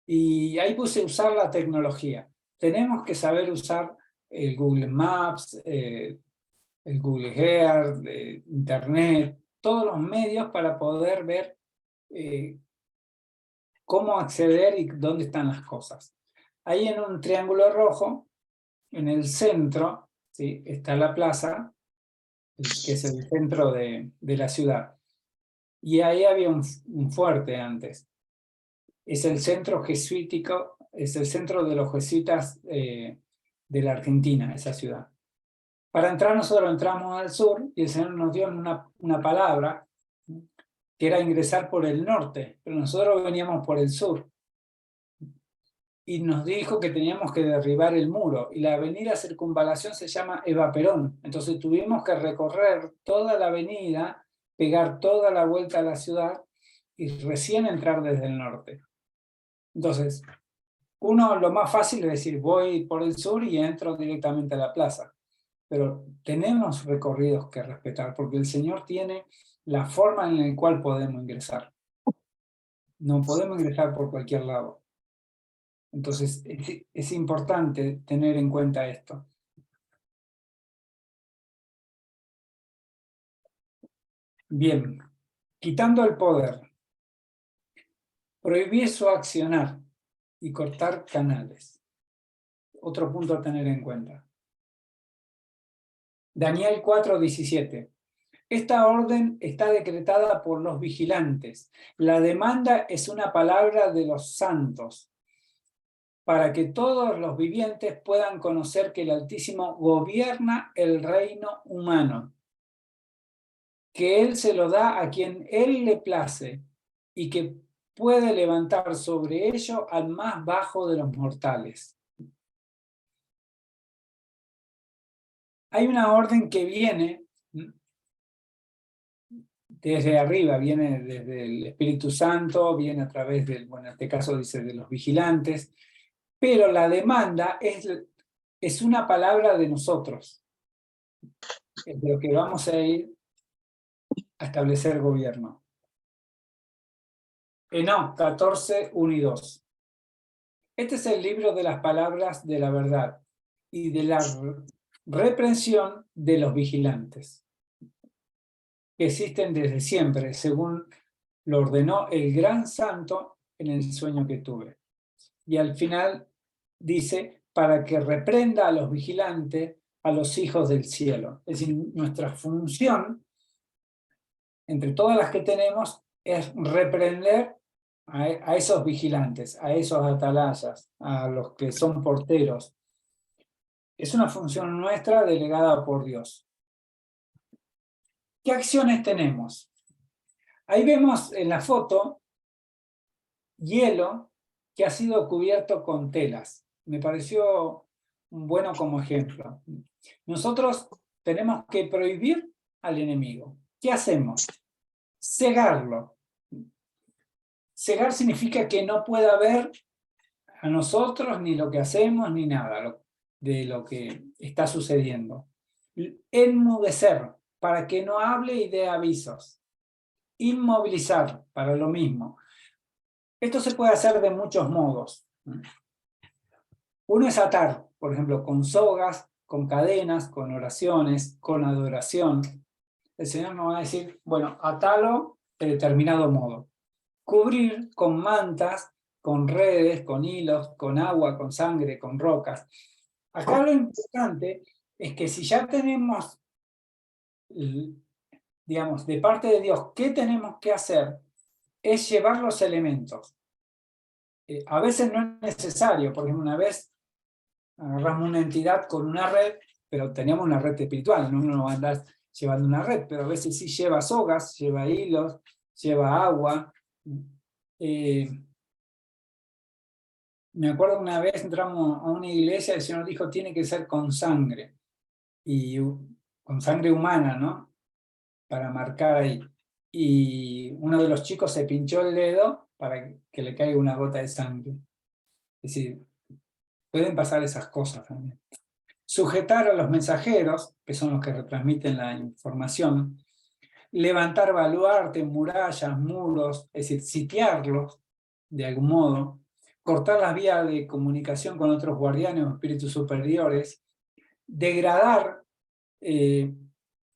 Y ahí puse usar la tecnología. Tenemos que saber usar el Google Maps, el Google Earth, Internet, todos los medios para poder ver cómo acceder y dónde están las cosas. Ahí en un triángulo rojo, en el centro, ¿sí?, está la plaza, que es el centro de la ciudad. Y ahí había un fuerte antes. Es el centro jesuítico, es el centro de los jesuitas de la Argentina, esa ciudad. Para entrar nosotros entramos al sur y el Señor nos dio una palabra que era ingresar por el norte, pero nosotros veníamos por el sur. Y nos dijo que teníamos que derribar el muro, y la avenida Circunvalación se llama Eva Perón. Entonces tuvimos que recorrer toda la avenida, pegar toda la vuelta a la ciudad y recién entrar desde el norte. Entonces, lo más fácil es decir, voy por el sur y entro directamente a la plaza. Pero tenemos recorridos que respetar, porque el Señor tiene la forma en la cual podemos ingresar. No podemos ingresar por cualquier lado. Entonces, es importante tener en cuenta esto. Bien, quitando el poder, prohibir su accionar y cortar canales. Otro punto a tener en cuenta. Daniel 4:17. Esta orden está decretada por los vigilantes. La demanda es una palabra de los santos, para que todos los vivientes puedan conocer que el Altísimo gobierna el reino humano. que Él se lo da a quien Él le place, y que puede levantar sobre ello al más bajo de los mortales. Hay una orden que viene desde arriba, viene desde el Espíritu Santo, viene a través del, bueno, en este caso dice de los vigilantes, pero la demanda es una palabra de nosotros, es de lo que vamos a ir a establecer gobierno. Enoc 14, 1 y 2. Este es el libro de las palabras de la verdad y de la reprensión de los vigilantes, que existen desde siempre, según lo ordenó el gran santo en el sueño que tuve. Y al final dice, para que reprenda a los vigilantes, a los hijos del cielo. Es decir, nuestra función, entre todas las que tenemos, es reprender a esos vigilantes, a esos atalayas, a los que son porteros. Es una función nuestra delegada por Dios. ¿Qué acciones tenemos? Ahí vemos en la foto hielo que ha sido cubierto con telas. Me pareció bueno como ejemplo. Nosotros tenemos que prohibir al enemigo. ¿Qué hacemos? Cegarlo. Cegar significa que no pueda ver a nosotros ni lo que hacemos ni nada de lo que está sucediendo. Enmudecer, para que no hable y dé avisos. Inmovilizar, para lo mismo. Esto se puede hacer de muchos modos. Uno es atar, por ejemplo, con sogas, con cadenas, con oraciones, con adoración. El Señor nos va a decir, bueno, atalo de determinado modo. Cubrir con mantas, con redes, con hilos, con agua, con sangre, con rocas. Acá lo importante es que si ya tenemos, digamos, de parte de Dios, ¿qué tenemos que hacer? Es llevar los elementos. A veces no es necesario, por ejemplo, una vez agarramos una entidad con una red, pero teníamos una red espiritual, no uno va a andar llevando una red, pero a veces sí lleva sogas, lleva hilos, lleva agua. Me acuerdo una vez entramos a una iglesia y el Señor dijo, tiene que ser con sangre, y con sangre humana, ¿no? Para marcar ahí. Y uno de los chicos se pinchó el dedo para que le caiga una gota de sangre. Es decir, pueden pasar esas cosas también. Sujetar a los mensajeros, que son los que retransmiten la información. Levantar baluartes, murallas, muros, es decir, sitiarlos de algún modo. Cortar las vías de comunicación con otros guardianes o espíritus superiores. Degradar,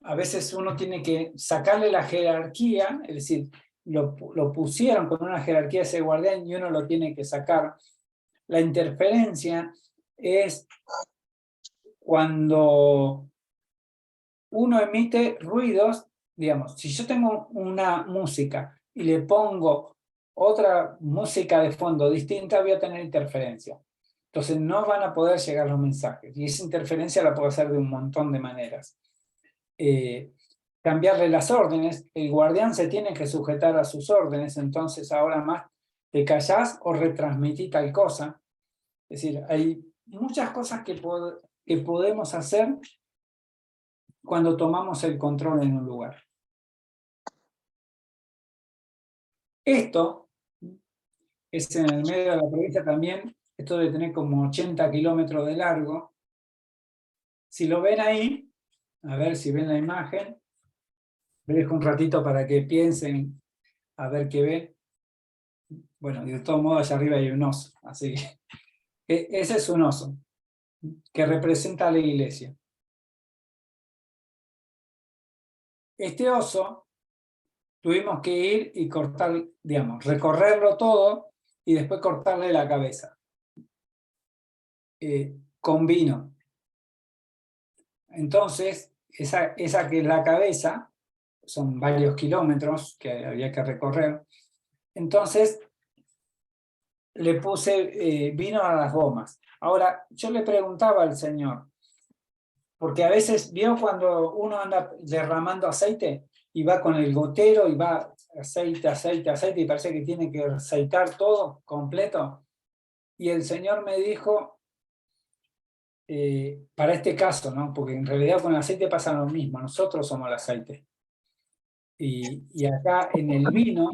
a veces uno tiene que sacarle la jerarquía, es decir, lo pusieron con una jerarquía ese guardián y uno lo tiene que sacar. La interferencia es cuando uno emite ruidos, digamos, si yo tengo una música y le pongo otra música de fondo distinta, voy a tener interferencia. Entonces no van a poder llegar los mensajes. Y esa interferencia la puedo hacer de un montón de maneras. Cambiarle las órdenes, el guardián se tiene que sujetar a sus órdenes, entonces ahora más te callás o retransmití tal cosa. Es decir, hay muchas cosas que podemos hacer cuando tomamos el control en un lugar. Esto es en el medio de la provincia también, esto debe tener como 80 kilómetros de largo. Si lo ven ahí, a ver si ven la imagen, les dejo un ratito para que piensen a ver qué ven. Bueno, de todos modos allá arriba hay un oso, así que ese es un oso que representa a la iglesia. Este oso tuvimos que ir y cortar, digamos, recorrerlo todo y después cortarle la cabeza. Con vino. Entonces, esa que es la cabeza, son varios kilómetros que había que recorrer. Entonces, le puse vino a las gomas. Ahora, yo le preguntaba al Señor, porque a veces, ¿vio cuando uno anda derramando aceite? y va con el gotero, y va aceite, aceite, aceite, y parece que tiene que aceitar todo completo. Y el Señor me dijo, para este caso, ¿no? Porque en realidad con el aceite pasa lo mismo, nosotros somos el aceite. Y acá en el vino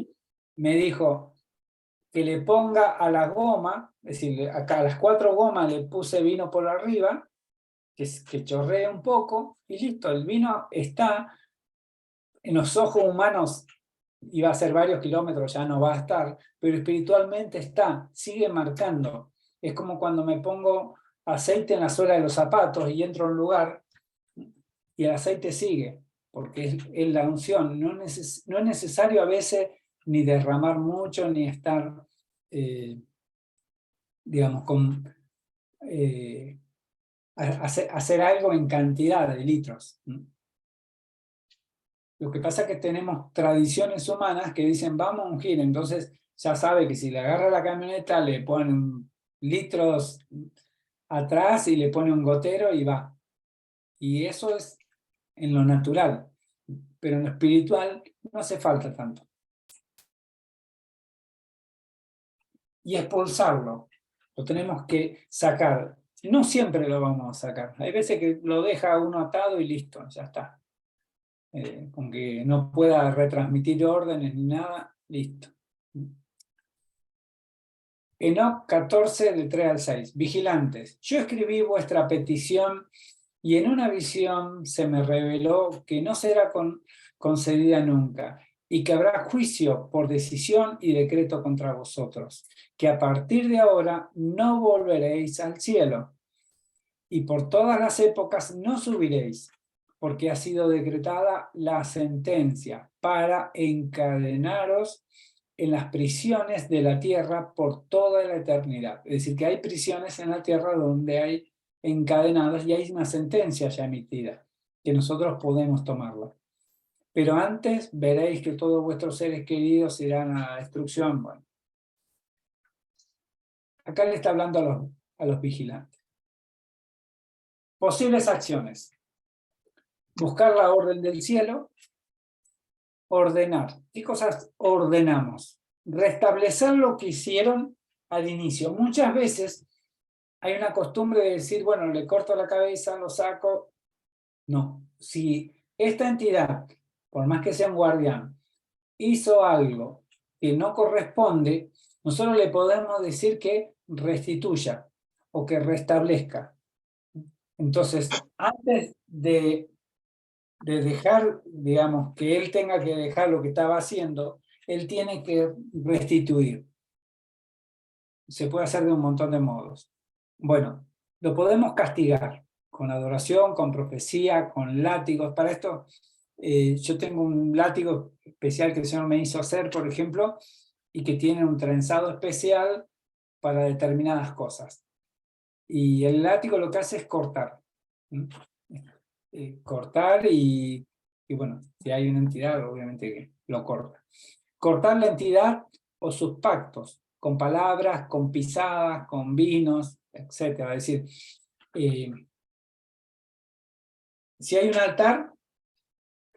me dijo que le ponga a la goma, es decir, acá a las 4 gomas le puse vino por arriba, que chorree un poco, y listo, el vino está en los ojos humanos, iba a ser varios kilómetros, ya no va a estar, pero espiritualmente está, sigue marcando. Es como cuando me pongo aceite en la suela de los zapatos y entro a un lugar y el aceite sigue, porque es la unción. No es necesario a veces ni derramar mucho, ni estar, digamos, hacer algo en cantidad de litros. Lo que pasa es que tenemos tradiciones humanas que dicen vamos a ungir, entonces ya sabe que si le agarra la camioneta le ponen litros atrás y le pone un gotero y va. Y eso es en lo natural, pero en lo espiritual no hace falta tanto. Y expulsarlo, lo tenemos que sacar. No siempre lo vamos a sacar. Hay veces que lo deja uno atado y listo, ya está. Con que no pueda retransmitir órdenes ni nada, listo. Enoc 14, de 3 al 6. Vigilantes, yo escribí vuestra petición y en una visión se me reveló que no será concedida nunca y que habrá juicio por decisión y decreto contra vosotros, que a partir de ahora no volveréis al cielo y por todas las épocas no subiréis, porque ha sido decretada la sentencia para encadenaros en las prisiones de la tierra por toda la eternidad. Es decir, que hay prisiones en la tierra donde hay encadenados y hay una sentencia ya emitida, que nosotros podemos tomarla. Pero antes veréis que todos vuestros seres queridos irán a la destrucción. Bueno, acá le está hablando a los vigilantes. Posibles acciones. Buscar la orden del cielo. Ordenar. ¿Qué cosas ordenamos? Restablecer lo que hicieron al inicio. Muchas veces hay una costumbre de decir, bueno, le corto la cabeza, lo saco. No. Si esta entidad, por más que sea un guardián, hizo algo que no corresponde, nosotros le podemos decir que restituya o que restablezca. Entonces, antes de dejar, digamos, que él tenga que dejar lo que estaba haciendo, él tiene que restituir. Se puede hacer de un montón de modos. Bueno, lo podemos castigar con adoración, con profecía, con látigos. Para esto, yo tengo un látigo especial que el Señor me hizo hacer, por ejemplo, y que tiene un trenzado especial para determinadas cosas. Y el látigo lo que hace es cortar. Cortar y bueno, si hay una entidad, obviamente que lo corta. Cortar la entidad o sus pactos, con palabras, con pisadas, con vinos, etc. Es decir, si hay un altar,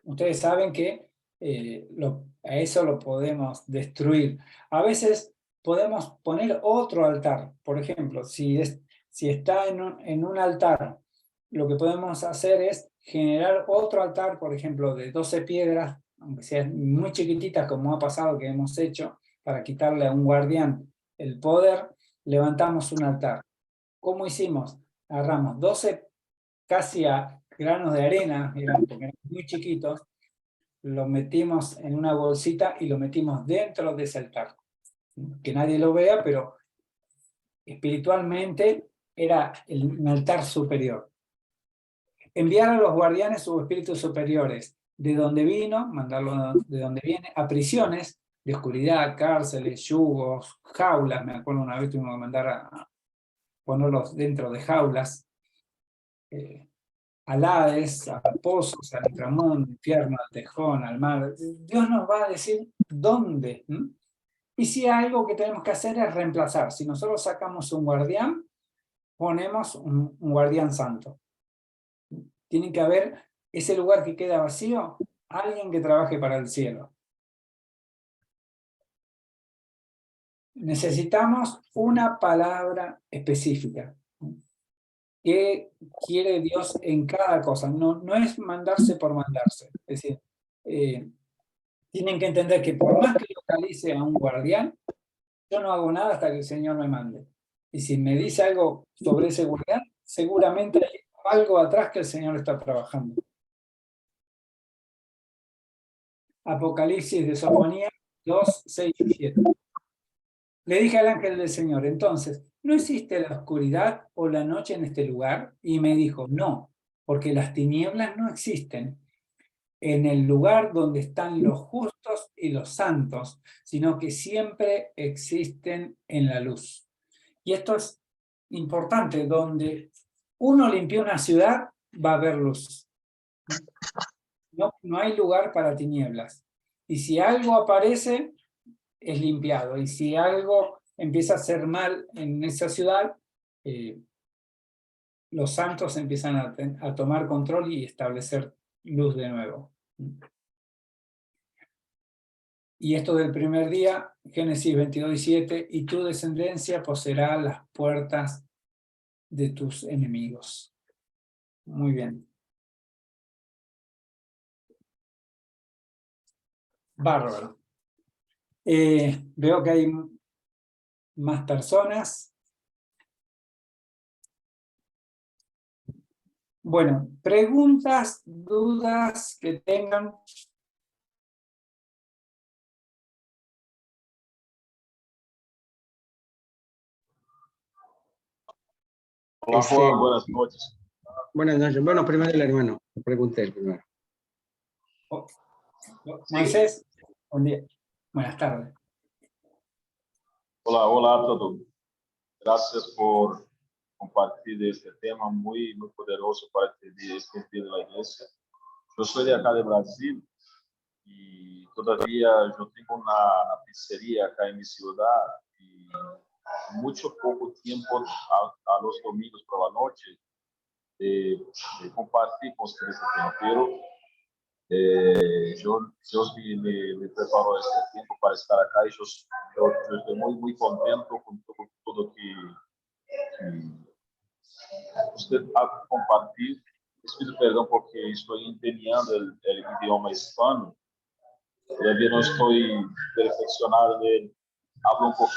ustedes saben que a eso lo podemos destruir. A veces podemos poner otro altar. Por ejemplo, si está en un altar, lo que podemos hacer es generar otro altar, por ejemplo, de 12 piedras, aunque sean muy chiquititas, como ha pasado que hemos hecho, para quitarle a un guardián el poder, levantamos un altar. ¿Cómo hicimos? Agarramos 12 casi a granos de arena, porque eran muy chiquitos, lo metimos en una bolsita y lo metimos dentro de ese altar. Que nadie lo vea, pero espiritualmente era un altar superior. Enviar a los guardianes sus espíritus superiores, de donde vino, mandarlo de donde viene, a prisiones de oscuridad, cárceles, yugos, jaulas. Me acuerdo una vez tuvimos que mandar a ponerlos dentro de jaulas, al Hades, a pozos, al inframundo, al infierno, al tejón, al mar. Dios nos va a decir dónde. Y si algo que tenemos que hacer es reemplazar. Si nosotros sacamos un guardián, ponemos un guardián santo. Tiene que haber ese lugar que queda vacío, alguien que trabaje para el cielo. Necesitamos una palabra específica. ¿Qué quiere Dios en cada cosa? No, no es mandarse por mandarse. Es decir, tienen que entender que por más que localice a un guardián, yo no hago nada hasta que el Señor me mande. Y si me dice algo sobre ese guardián, seguramente hay algo atrás que el Señor está trabajando. Apocalipsis de Sofonía 2, 6 y 7. Le dije al ángel del Señor, entonces, ¿no existe la oscuridad o la noche en este lugar? Y me dijo, no, porque las tinieblas no existen en el lugar donde están los justos y los santos, sino que siempre existen en la luz. Y esto es importante, donde uno limpia una ciudad, va a haber luz. No hay lugar para tinieblas. Y si algo aparece, es limpiado. Y si algo empieza a hacer mal en esa ciudad, los santos empiezan a tomar control y establecer luz de nuevo. Y esto del primer día, Génesis 22:7, y tu descendencia poseerá las puertas de tus enemigos. Muy bien. Bárbaro. Veo que hay más personas. Bueno, preguntas, dudas que tengan. Hola Juan, buenas noches. Buenas noches. Bueno, primero el hermano. Pregunté el primero. Moisés, buen día. Buenas tardes. Hola a todos. Gracias por compartir este tema muy poderoso para este día de la iglesia. Yo soy de acá de Brasil y todavía yo tengo una pizzería acá en mi ciudad y mucho poco tiempo a los domingos por la noche de compartir con ustedes este tema, pero Dios me preparó este tiempo para estar acá y yo estoy muy contento con todo que usted ha compartido. Les pido perdón porque estoy entendiendo el idioma hispano. Todavía no estoy perfeccionado de él. Hablo un poco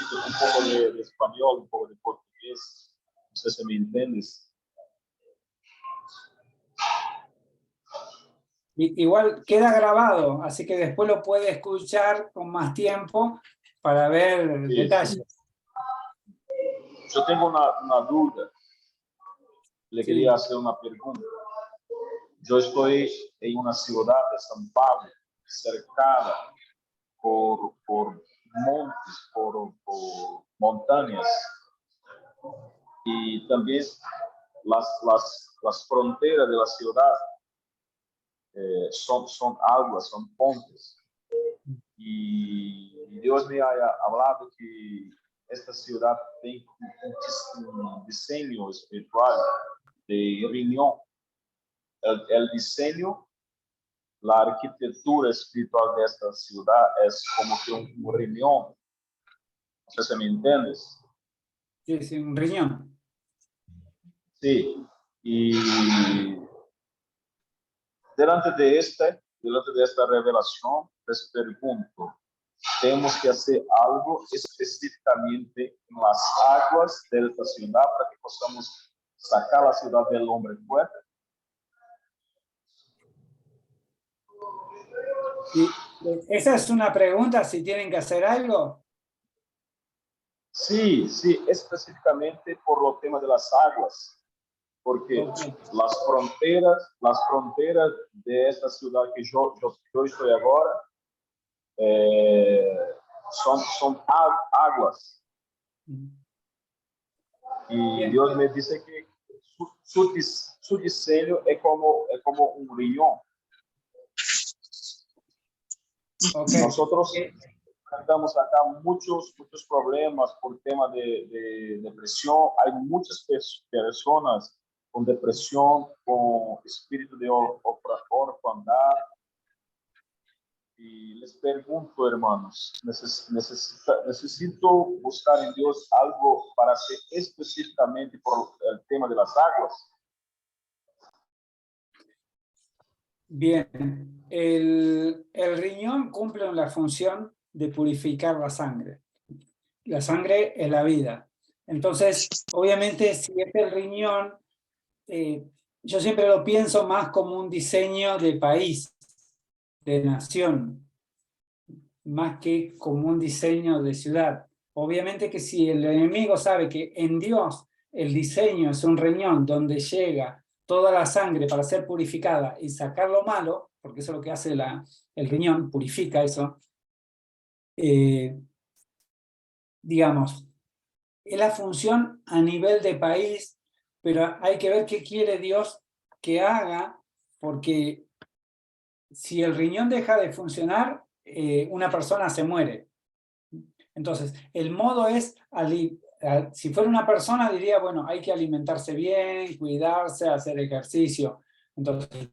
de español, un poco de portugués. No sé si me entiendes. Igual queda grabado, así que después lo puede escuchar con más tiempo para ver Sí, detalles. sí. Yo tengo una duda. Le Sí. quería hacer una pregunta. Yo estoy en una ciudad de São Paulo, cercada por montes, por montañas, y también las fronteras de la ciudad son aguas, son pontes. Y Dios me ha hablado que esta ciudad tiene un diseño espiritual de riñón. El diseño, la arquitectura espiritual de esta ciudad es como que un riñón. No sé si me entiendes. Sí, sí, un riñón. Sí. Y delante de esta revelación, les pregunto, tenemos que hacer algo específicamente en las aguas de esta ciudad para que podamos sacar la ciudad del hombre fuerte. Y esa es una pregunta, si tienen que hacer algo. Sí, específicamente por los temas de las aguas, porque Okay. las fronteras de esta ciudad que yo estoy ahora son aguas. Y Bien. Dios me dice que su diseño es como un riñón. Okay. Nosotros enfrentamos acá muchos problemas por tema de depresión. Hay muchas personas con depresión, con espíritu de orfandad, Y les pregunto, hermanos, necesito buscar en Dios algo para hacer específicamente por el tema de las aguas. Bien, el riñón cumple la función de purificar la sangre. La sangre es la vida. Entonces, obviamente, si es el riñón, yo siempre lo pienso más como un diseño de país, de nación, más que como un diseño de ciudad. Obviamente que si el enemigo sabe que en Dios el diseño es un riñón donde llega toda la sangre para ser purificada y sacar lo malo, porque eso es lo que hace el riñón, purifica eso, digamos, es la función a nivel de país, pero hay que ver qué quiere Dios que haga, porque si el riñón deja de funcionar, una persona se muere. Entonces, el modo es, si fuera una persona, diría, bueno, hay que alimentarse bien, cuidarse, hacer ejercicio. Entonces,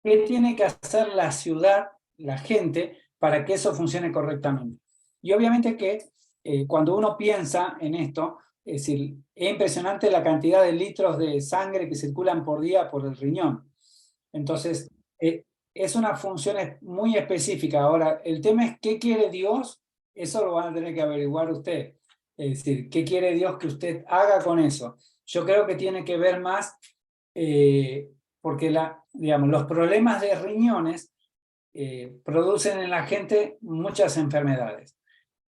¿qué tiene que hacer la ciudad, la gente, para que eso funcione correctamente? Y obviamente que cuando uno piensa en esto, es decir, es impresionante la cantidad de litros de sangre que circulan por día por el riñón. Entonces, es una función muy específica. Ahora, el tema es qué quiere Dios, eso lo van a tener que averiguar usted. Es decir, qué quiere Dios que usted haga con eso. Yo creo que tiene que ver más, porque digamos, los problemas de riñones producen en la gente muchas enfermedades.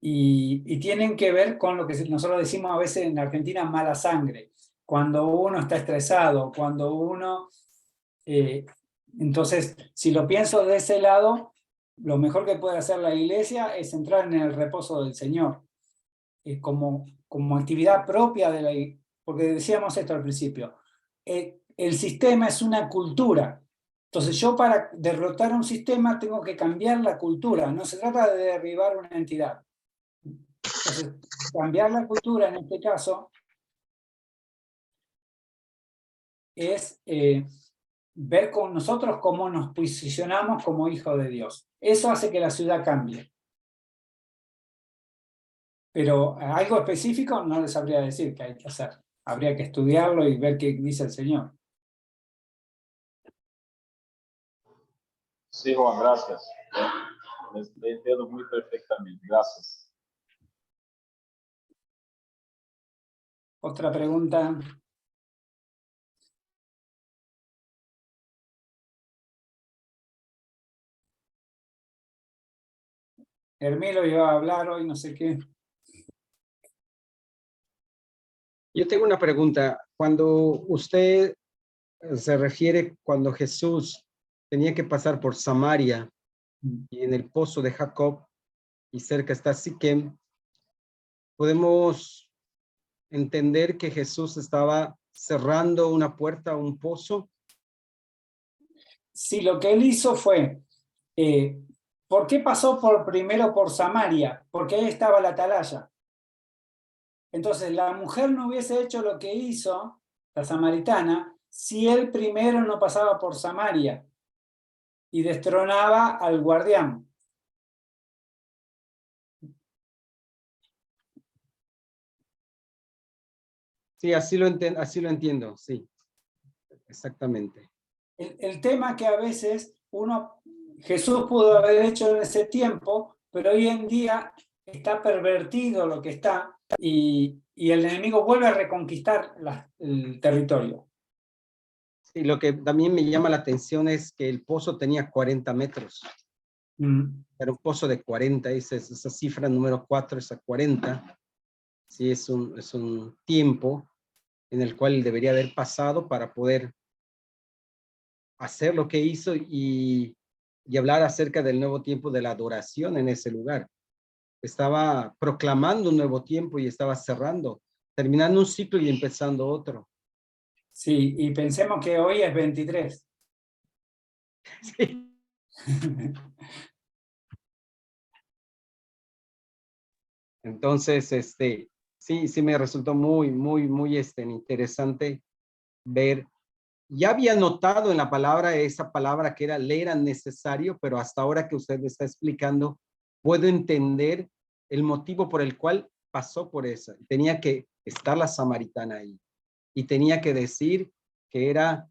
Y tienen que ver con lo que nosotros decimos a veces en Argentina, mala sangre. Cuando uno está estresado, cuando uno... entonces, si lo pienso de ese lado, lo mejor que puede hacer la iglesia es entrar en el reposo del Señor, como actividad propia de la iglesia, porque decíamos esto al principio, el sistema es una cultura. Entonces yo para derrotar un sistema tengo que cambiar la cultura, no se trata de derribar una entidad. Entonces, cambiar la cultura en este caso es ver con nosotros cómo nos posicionamos como hijos de Dios. Eso hace que la ciudad cambie. Pero algo específico no les sabría decir qué hay que hacer. Habría que estudiarlo y ver qué dice el Señor. Sí, Juan, gracias. Le entiendo muy perfectamente. Gracias. Otra pregunta. Hermilo iba a hablar hoy, no sé qué. Yo tengo una pregunta. Cuando usted se refiere cuando Jesús tenía que pasar por Samaria y en el pozo de Jacob y cerca está Siquem, podemos entender que Jesús estaba cerrando una puerta a un pozo. Sí, lo que él hizo fue, ¿por qué pasó primero por Samaria? Porque ahí estaba la atalaya. Entonces la mujer no hubiese hecho lo que hizo, la samaritana, si él primero no pasaba por Samaria y destronaba al guardián. Sí, así lo entiendo, sí, exactamente. El tema que a veces Jesús pudo haber hecho en ese tiempo, pero hoy en día está pervertido lo que está y el enemigo vuelve a reconquistar el territorio. Sí, lo que también me llama la atención es que el pozo tenía 40 metros. Era un pozo de 40, esa cifra número 4, esa 40. Sí, es un tiempo en el cual debería haber pasado para poder hacer lo que hizo y hablar acerca del nuevo tiempo de la adoración en ese lugar. Estaba proclamando un nuevo tiempo y estaba cerrando, terminando un ciclo y empezando otro. Sí, y pensemos que hoy es 23. Sí. Entonces, sí me resultó muy interesante ver ya había notado en la palabra esa palabra que le era necesario, pero hasta ahora que usted me está explicando, puedo entender el motivo por el cual pasó por esa. Tenía que estar la samaritana ahí y tenía que decir que era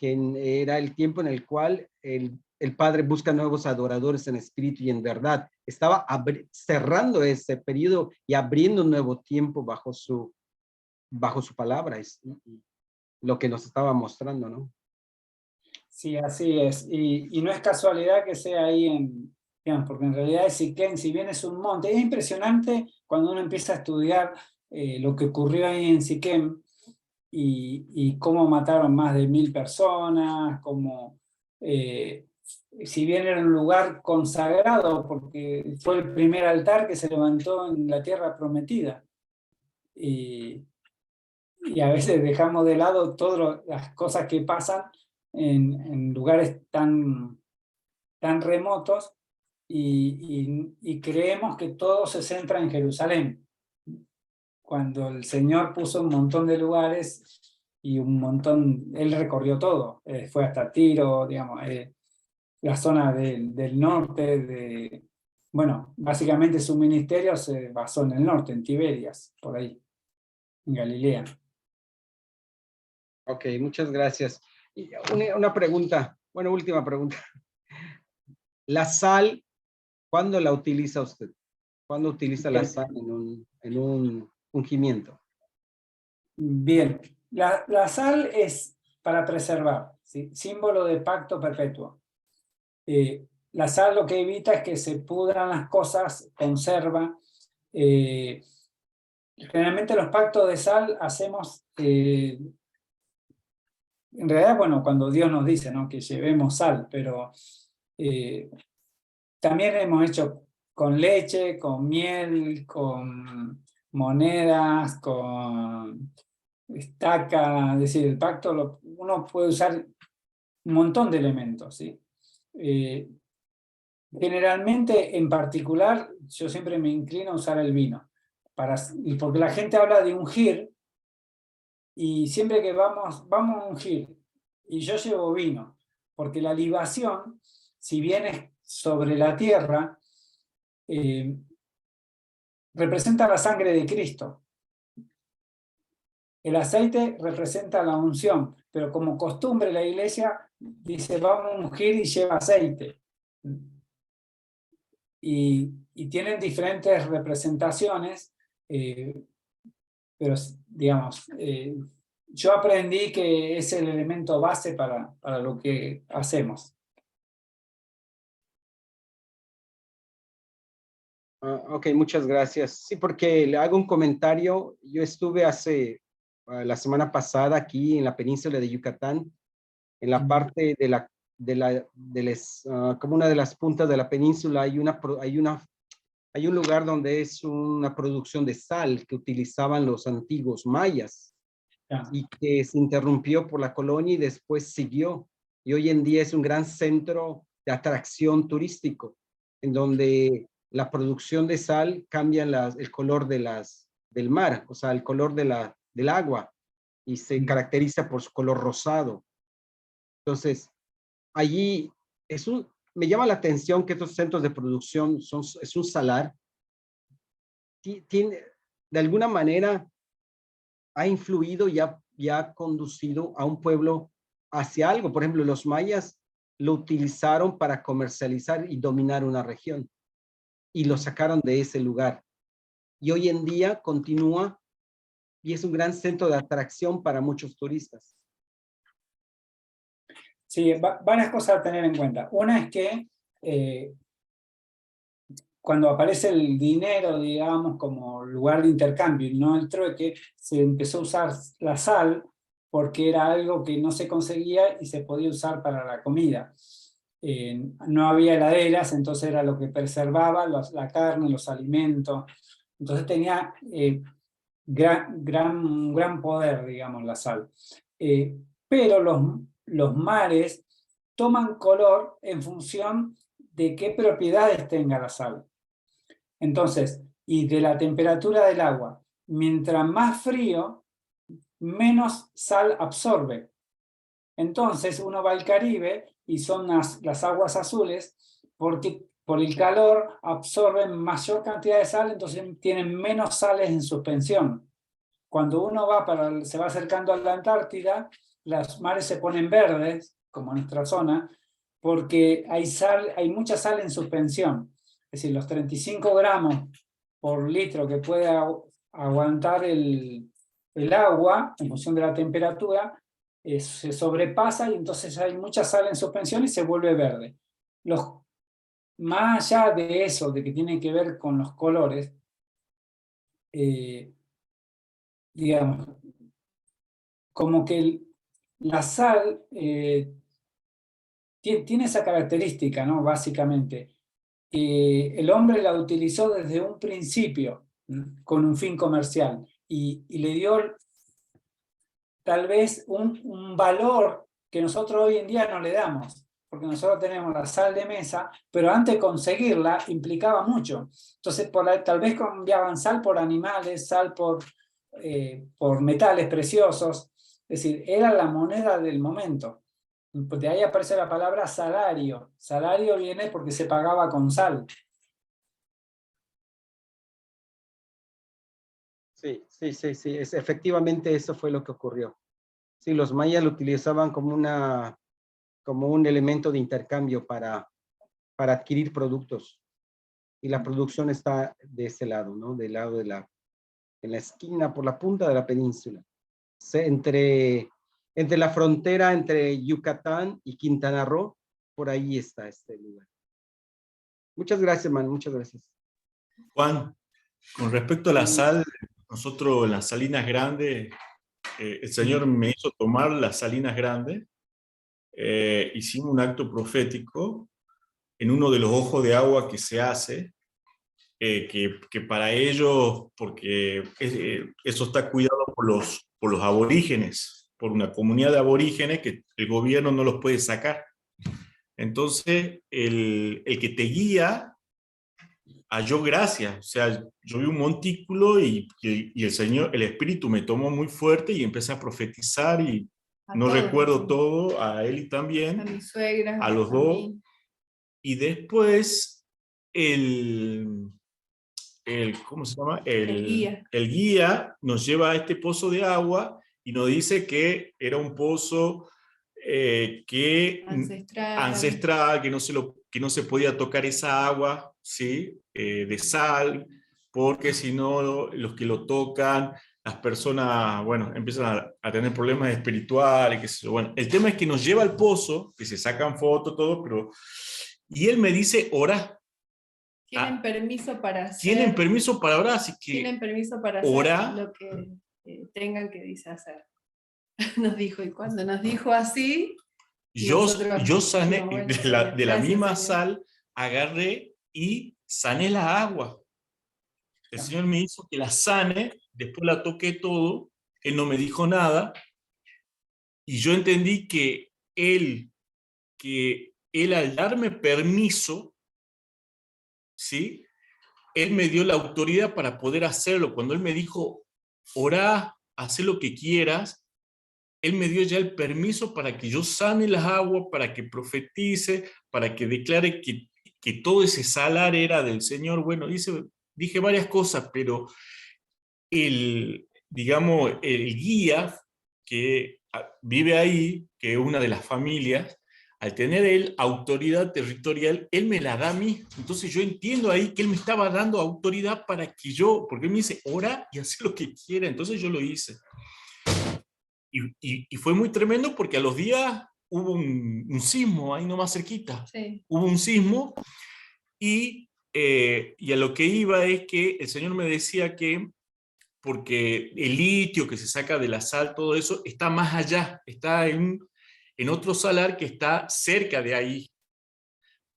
el tiempo en el cual el Padre busca nuevos adoradores en espíritu y en verdad. Estaba cerrando ese periodo y abriendo un nuevo tiempo bajo su palabra. Es lo que nos estaba mostrando, ¿no? Sí, así es. Y no es casualidad que sea ahí digamos, porque en realidad Siquén, si bien es un monte, es impresionante cuando uno empieza a estudiar lo que ocurrió ahí en Siquén y cómo mataron más de 1000 personas, cómo, si bien era un lugar consagrado, porque fue el primer altar que se levantó en la tierra prometida. Y a veces dejamos de lado todas las cosas que pasan en lugares tan remotos y creemos que todo se centra en Jerusalén, cuando el Señor puso un montón de lugares y él recorrió todo, fue hasta Tiro, digamos, la zona del norte, bueno, básicamente su ministerio se basó en el norte, en Tiberias, por ahí, en Galilea. Ok, muchas gracias. Y una pregunta, bueno, última pregunta. La sal, ¿cuándo la utiliza usted? ¿Cuándo utiliza la sal en un ungimiento? Bien, la sal es para preservar, ¿sí? Símbolo de pacto perpetuo. La sal lo que evita es que se pudran las cosas, conserva. Generalmente los pactos de sal hacemos, en realidad, bueno, cuando Dios nos dice, ¿no?, que llevemos sal, pero también hemos hecho con leche, con miel, con monedas, con estaca, es decir, el pacto, uno puede usar un montón de elementos, ¿sí? Generalmente, en particular, yo siempre me inclino a usar el vino, porque la gente habla de ungir, y siempre que vamos a ungir, y yo llevo vino, porque la libación, si bien es sobre la tierra, representa la sangre de Cristo. El aceite representa la unción, pero como costumbre la iglesia dice vamos a ungir y lleva aceite. Y tienen diferentes representaciones, pero digamos, yo aprendí que es el elemento base para lo que hacemos. Ok, muchas gracias. Sí, porque le hago un comentario. Yo estuve la semana pasada aquí en la península de Yucatán, en la parte como una de las puntas de la península hay un lugar donde es una producción de sal que utilizaban los antiguos mayas y que se interrumpió por la colonia y después siguió. Y hoy en día es un gran centro de atracción turístico, en donde la producción de sal cambia el color del mar, o sea, el color del agua, y se caracteriza por su color rosado. Entonces, allí me llama la atención que estos centros de producción es un salar, de alguna manera ha influido y ha conducido a un pueblo hacia algo. Por ejemplo, los mayas lo utilizaron para comercializar y dominar una región y lo sacaron de ese lugar. Y hoy en día continúa y es un gran centro de atracción para muchos turistas. Sí, varias cosas a tener en cuenta. Una es que cuando aparece el dinero, digamos, como lugar de intercambio y no el trueque, se empezó a usar la sal porque era algo que no se conseguía y se podía usar para la comida. No había heladeras, entonces era lo que preservaba la carne, los alimentos. Entonces tenía gran poder, digamos, la sal. Pero los mares toman color en función de qué propiedades tenga la sal. Entonces, y de la temperatura del agua. Mientras más frío, menos sal absorbe. Entonces uno va al Caribe y son las aguas azules porque por el calor absorben mayor cantidad de sal, entonces tienen menos sales en suspensión. Cuando uno se va acercando a la Antártida, los mares se ponen verdes, como en nuestra zona, porque hay mucha sal en suspensión. Es decir, los 35 gramos por litro que puede aguantar el agua en función de la temperatura, se sobrepasa y entonces hay mucha sal en suspensión y se vuelve verde. Más allá de eso, de que tiene que ver con los colores, digamos, como que la sal tiene esa característica, ¿no? Básicamente. El hombre la utilizó desde un principio con un fin comercial y le dio tal vez un valor que nosotros hoy en día no le damos, porque nosotros tenemos la sal de mesa, pero antes de conseguirla implicaba mucho. Entonces tal vez cambiaban sal por animales, sal por metales preciosos, es decir, era la moneda del momento. De ahí aparece la palabra salario. Salario viene porque se pagaba con sal. Sí, efectivamente eso fue lo que ocurrió. Sí, los mayas lo utilizaban como un elemento de intercambio para adquirir productos. Y la producción está de ese lado, ¿no? Del lado en la esquina, por la punta de la península. Entre la frontera entre Yucatán y Quintana Roo, por ahí está este lugar. Muchas gracias, man, muchas gracias. Juan, con respecto a la sal, nosotros en las Salinas Grandes, el Señor me hizo tomar las Salinas Grandes, hicimos un acto profético en uno de los ojos de agua que se hace, que para ellos, porque eso está cuidado por los aborígenes, por una comunidad de aborígenes que el gobierno no los puede sacar. Entonces, el que te guía halló gracia, o sea, yo vi un montículo y el Señor, el Espíritu me tomó muy fuerte y empecé a profetizar y no recuerdo todo, a él y también, a mi suegra, a los dos. Y después ¿cómo se llama? El guía nos lleva a este pozo de agua y nos dice que era un pozo ancestral, que no se podía tocar esa agua, ¿sí? De sal, porque si no, los que lo tocan, las personas, bueno, empiezan a tener problemas espirituales, qué sé yo. Bueno, el tema es que nos lleva al pozo, que se sacan fotos, todo, pero... Y él me dice, orá. Tienen permiso para hacer. Tienen permiso para orar, así que... Tienen permiso para hacer lo que tengan que dice hacer. Nos dijo, y cuando nos dijo así... Yo sané, bueno, de la misma Señor. sal, agarré y sané la agua. El Señor me hizo que la sane, después la toqué todo, Él no me dijo nada, y yo entendí que Él al darme permiso, ¿sí? Él me dio la autoridad para poder hacerlo. Cuando Él me dijo, orá, haz lo que quieras, Él me dio ya el permiso para que yo sane las aguas, para que profetice, para que declare que todo ese salar era del Señor. Bueno, dije varias cosas, pero digamos, el guía que vive ahí, que es una de las familias, al tener él autoridad territorial, él me la da a mí. Entonces yo entiendo ahí que él me estaba dando autoridad para que porque él me dice, ora y haz lo que quiera. Entonces yo lo hice. Y fue muy tremendo porque a los días hubo un sismo ahí nomás cerquita. Sí. Hubo un sismo y a lo que iba es que el Señor me decía que porque el litio que se saca de la sal, todo eso, está más allá, está en otro salar que está cerca de ahí.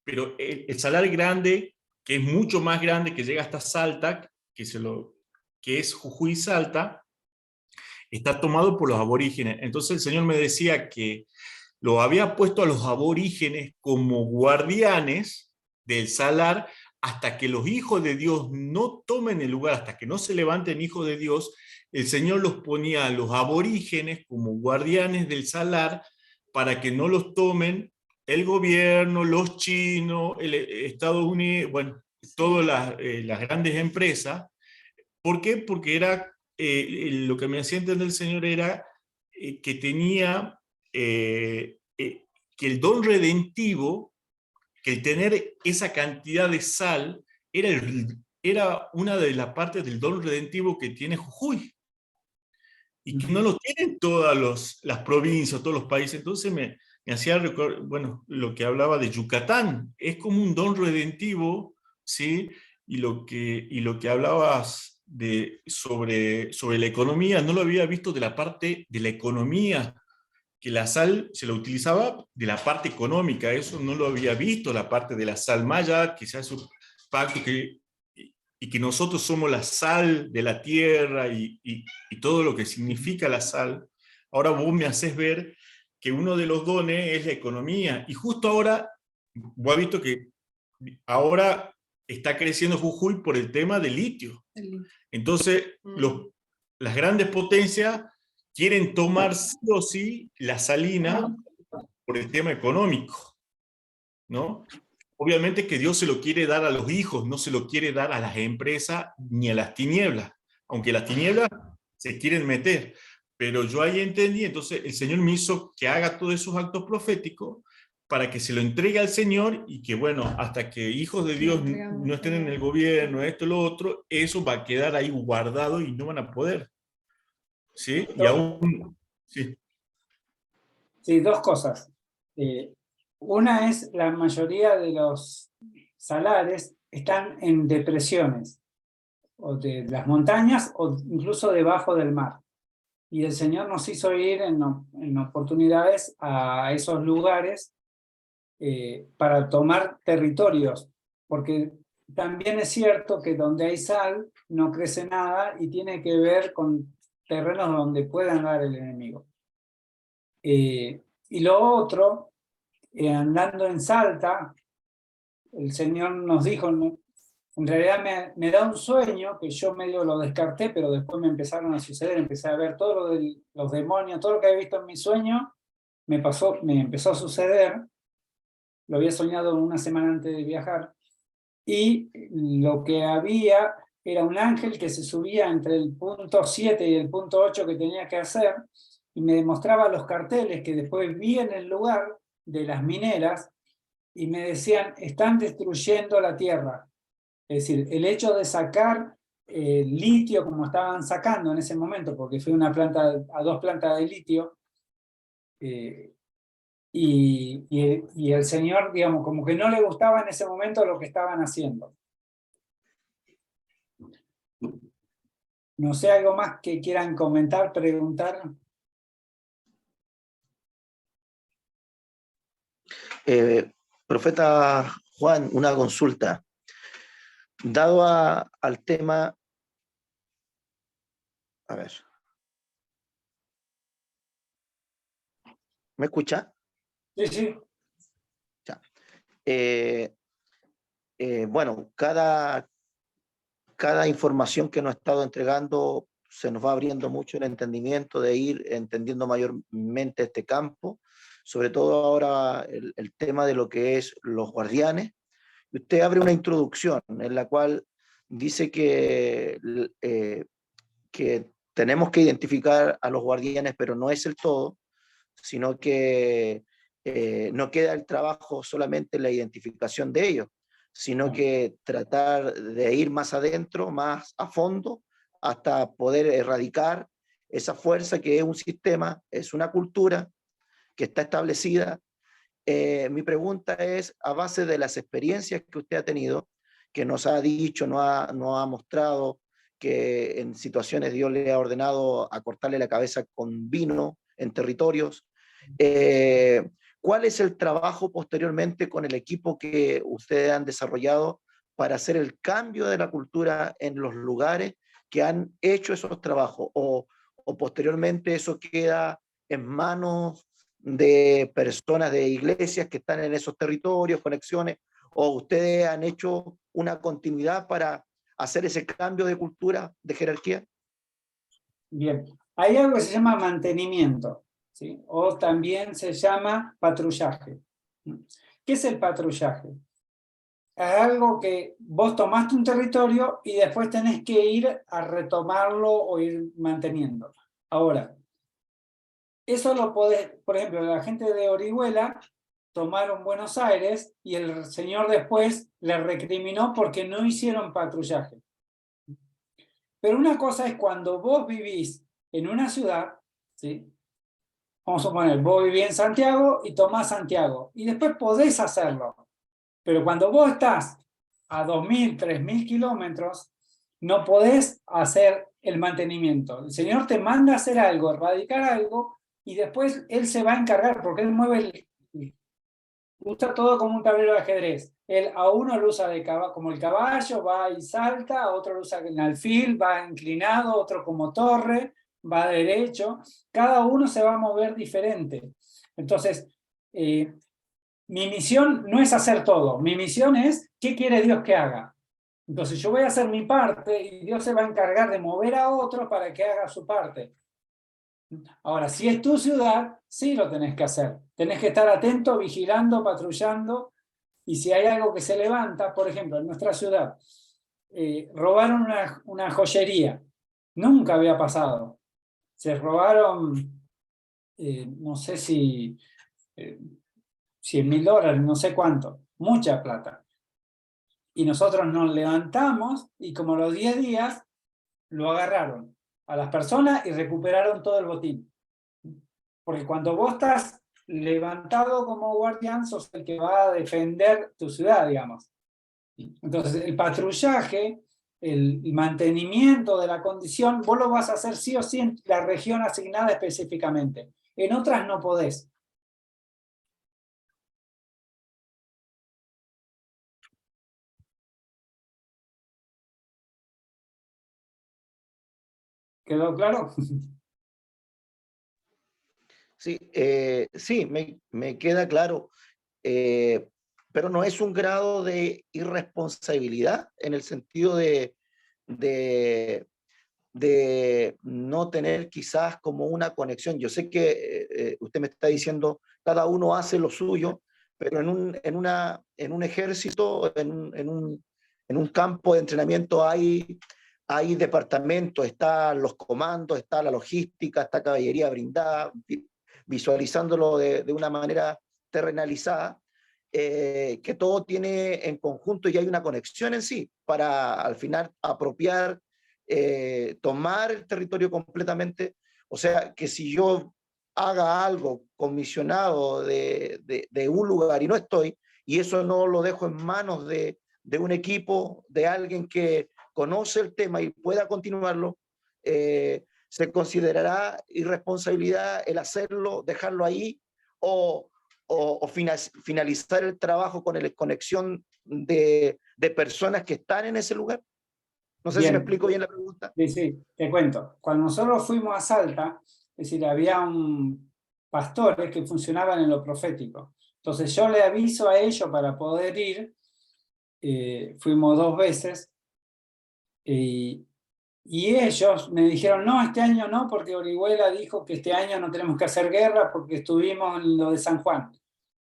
Pero el salar grande, que es mucho más grande, que llega hasta Salta, que es Jujuy Salta, está tomado por los aborígenes. Entonces el Señor me decía que lo había puesto a los aborígenes como guardianes del salar hasta que los hijos de Dios no tomen el lugar, hasta que no se levanten hijos de Dios. El Señor los ponía a los aborígenes como guardianes del salar para que no los tomen el gobierno, los chinos, Estados Unidos, bueno, todas las grandes empresas. ¿Por qué? Porque era, lo que me hacía entender el Señor era que tenía, que el don redentivo, que el tener esa cantidad de sal, era una de las partes del don redentivo que tiene Jujuy, y que no lo tienen todas las provincias, todos los países. Entonces me hacía recordar, bueno, lo que hablaba de Yucatán, es como un don redentivo, ¿sí? Y lo que hablabas sobre la economía, no lo había visto de la parte de la economía, que la sal se lo utilizaba de la parte económica, eso no lo había visto, la parte de la sal maya, que se hace un pacto y que nosotros somos la sal de la tierra y todo lo que significa la sal. Ahora vos me haces ver que uno de los dones es la economía, y justo ahora, vos has visto que ahora está creciendo Jujuy por el tema del litio. Entonces, las grandes potencias quieren tomar sí o sí la salina por el tema económico, ¿no? Obviamente que Dios se lo quiere dar a los hijos, no se lo quiere dar a las empresas ni a las tinieblas, aunque las tinieblas se quieren meter. Pero yo ahí entendí, entonces el Señor me hizo que haga todos esos actos proféticos para que se lo entregue al Señor, y que bueno, hasta que hijos de Dios no estén en el gobierno, esto, lo otro, eso va a quedar ahí guardado y no van a poder. ¿Sí? Y aún... Sí. Sí, dos cosas. Una es, la mayoría de los salares están en depresiones, o de las montañas, o incluso debajo del mar. Y el Señor nos hizo ir en oportunidades a esos lugares para tomar territorios, porque también es cierto que donde hay sal no crece nada, y tiene que ver con terrenos donde pueda andar el enemigo. Y lo otro, andando en Salta, el Señor nos dijo, en realidad me da un sueño, que yo medio lo descarté, pero después me empezaron a suceder, empecé a ver todo lo de los demonios, todo lo que había visto en mi sueño, me empezó a suceder. Lo había soñado una semana antes de viajar, y lo que había era un ángel que se subía entre el punto 7 y el punto 8 que tenía que hacer, y me demostraba los carteles que después vi en el lugar de las mineras, y me decían, están destruyendo la tierra. Es decir, el hecho de sacar litio como estaban sacando en ese momento, porque fue a 2 plantas de litio, y el Señor, digamos, como que no le gustaba en ese momento lo que estaban haciendo. No sé, algo más que quieran comentar, preguntar. Profeta Juan, una consulta. Dado al tema, a ver, ¿me escucha? Sí, sí. Ya. Bueno, cada información que nos ha estado entregando se nos va abriendo mucho el entendimiento de ir entendiendo mayormente este campo, sobre todo ahora el tema de lo que es los guardianes. Usted abre una introducción en la cual dice que tenemos que identificar a los guardianes, pero no es el todo, sino que no queda el trabajo solamente en la identificación de ellos, sino que tratar de ir más adentro, más a fondo, hasta poder erradicar esa fuerza que es un sistema, es una cultura que está establecida. Mi pregunta es, a base de las experiencias que usted ha tenido, que nos ha dicho, nos ha mostrado que en situaciones Dios le ha ordenado a cortarle la cabeza con vino en territorios, ¿cuál es el trabajo posteriormente con el equipo que ustedes han desarrollado para hacer el cambio de la cultura en los lugares que han hecho esos trabajos? ¿O posteriormente eso queda en manos de personas de iglesias que están en esos territorios, conexiones, o ustedes han hecho una continuidad para hacer ese cambio de cultura, de jerarquía? Bien, hay algo que se llama mantenimiento. ¿sí? O también se llama patrullaje. ¿Qué es el patrullaje? Es algo que vos tomaste un territorio y después tenés que ir a retomarlo o ir manteniendo. Ahora, eso lo podés, por ejemplo, la gente de Orihuela tomaron Buenos Aires y el señor después le recriminó porque no hicieron patrullaje. Pero una cosa es cuando vos vivís en una ciudad, ¿sí? Vamos a suponer, vos vivís en Santiago y tomás Santiago, y después podés hacerlo. Pero cuando vos estás a 2.000, 3.000 kilómetros, no podés hacer el mantenimiento. El Señor te manda a hacer algo, erradicar algo, y después Él se va a encargar, porque Él mueve usa todo como un tablero de ajedrez. Él a uno lo usa como el caballo, va y salta, a otro lo usa en alfil, va inclinado, otro como torre, va derecho. Cada uno se va a mover diferente. Entonces, mi misión no es hacer todo. Mi misión es, ¿qué quiere Dios que haga? Entonces yo voy a hacer mi parte y Dios se va a encargar de mover a otros para que haga su parte. Ahora, si es tu ciudad, sí lo tenés que hacer. Tenés que estar atento, vigilando, patrullando. Y si hay algo que se levanta, por ejemplo, en nuestra ciudad, robaron una joyería. Nunca había pasado. Se robaron, no sé si $100.000, no sé cuánto. Mucha plata. Y nosotros nos levantamos y como a los 10 días lo agarraron a las personas y recuperaron todo el botín. Porque cuando vos estás levantado como guardián, sos el que va a defender tu ciudad, digamos. Entonces, el patrullaje, el mantenimiento de la condición, vos lo vas a hacer sí o sí en la región asignada específicamente. En otras no podés. ¿Quedó claro? Sí, sí, me queda claro, pero no es un grado de irresponsabilidad en el sentido de no tener quizás como una conexión. Yo sé que usted me está diciendo, cada uno hace lo suyo, pero en un ejército, en un campo de entrenamiento hay departamentos, están los comandos, está la logística, está caballería blindada, visualizándolo de una manera terrenalizada, que todo tiene en conjunto y hay una conexión en sí para al final apropiar, tomar el territorio completamente. O sea, que si yo haga algo comisionado de un lugar y no estoy, y eso no lo dejo en manos de un equipo, de alguien que conoce el tema y pueda continuarlo, se considerará irresponsabilidad el hacerlo, dejarlo ahí, o finalizar el trabajo con la conexión de personas que están en ese lugar. No sé si me explico bien la pregunta. Sí, sí, te cuento. Cuando nosotros fuimos a Salta, es decir, había pastores que funcionaban en lo profético. Entonces yo le aviso a ellos para poder ir, fuimos 2 veces, y ellos me dijeron, no, este año no, porque Orihuela dijo que este año no tenemos que hacer guerra porque estuvimos en lo de San Juan.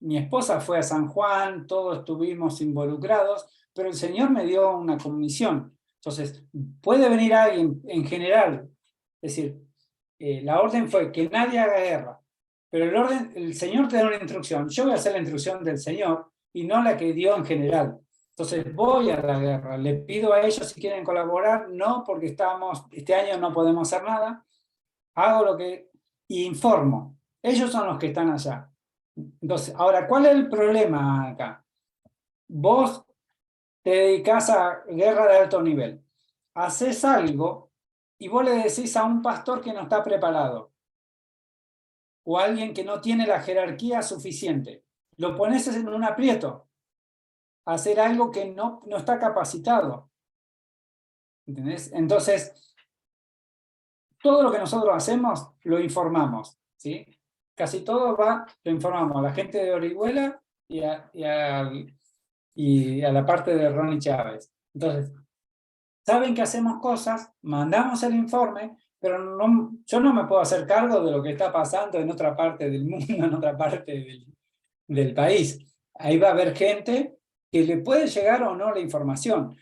Mi esposa fue a San Juan, todos estuvimos involucrados, pero el Señor me dio una comisión. Entonces, puede venir alguien en general, es decir, la orden fue que nadie haga guerra, pero el Señor te da una instrucción. Yo voy a hacer la instrucción del Señor y no la que dio en general. Entonces voy a la guerra, le pido a ellos si quieren colaborar, no, porque este año no podemos hacer nada, hago lo que, y informo. Ellos son los que están allá. Entonces, ahora, ¿cuál es el problema acá? Vos te dedicás a guerra de alto nivel, haces algo y vos le decís a un pastor que no está preparado, o a alguien que no tiene la jerarquía suficiente, lo pones en un aprieto, a hacer algo que no está capacitado. ¿Entendés? Entonces, todo lo que nosotros hacemos, lo informamos, ¿sí? Casi todo lo informamos a la gente de Orihuela y a la parte de Ronnie Chávez. Entonces, saben que hacemos cosas, mandamos el informe, pero no, yo no me puedo hacer cargo de lo que está pasando en otra parte del mundo, en otra parte del país. Ahí va a haber gente que le puede llegar o no la información,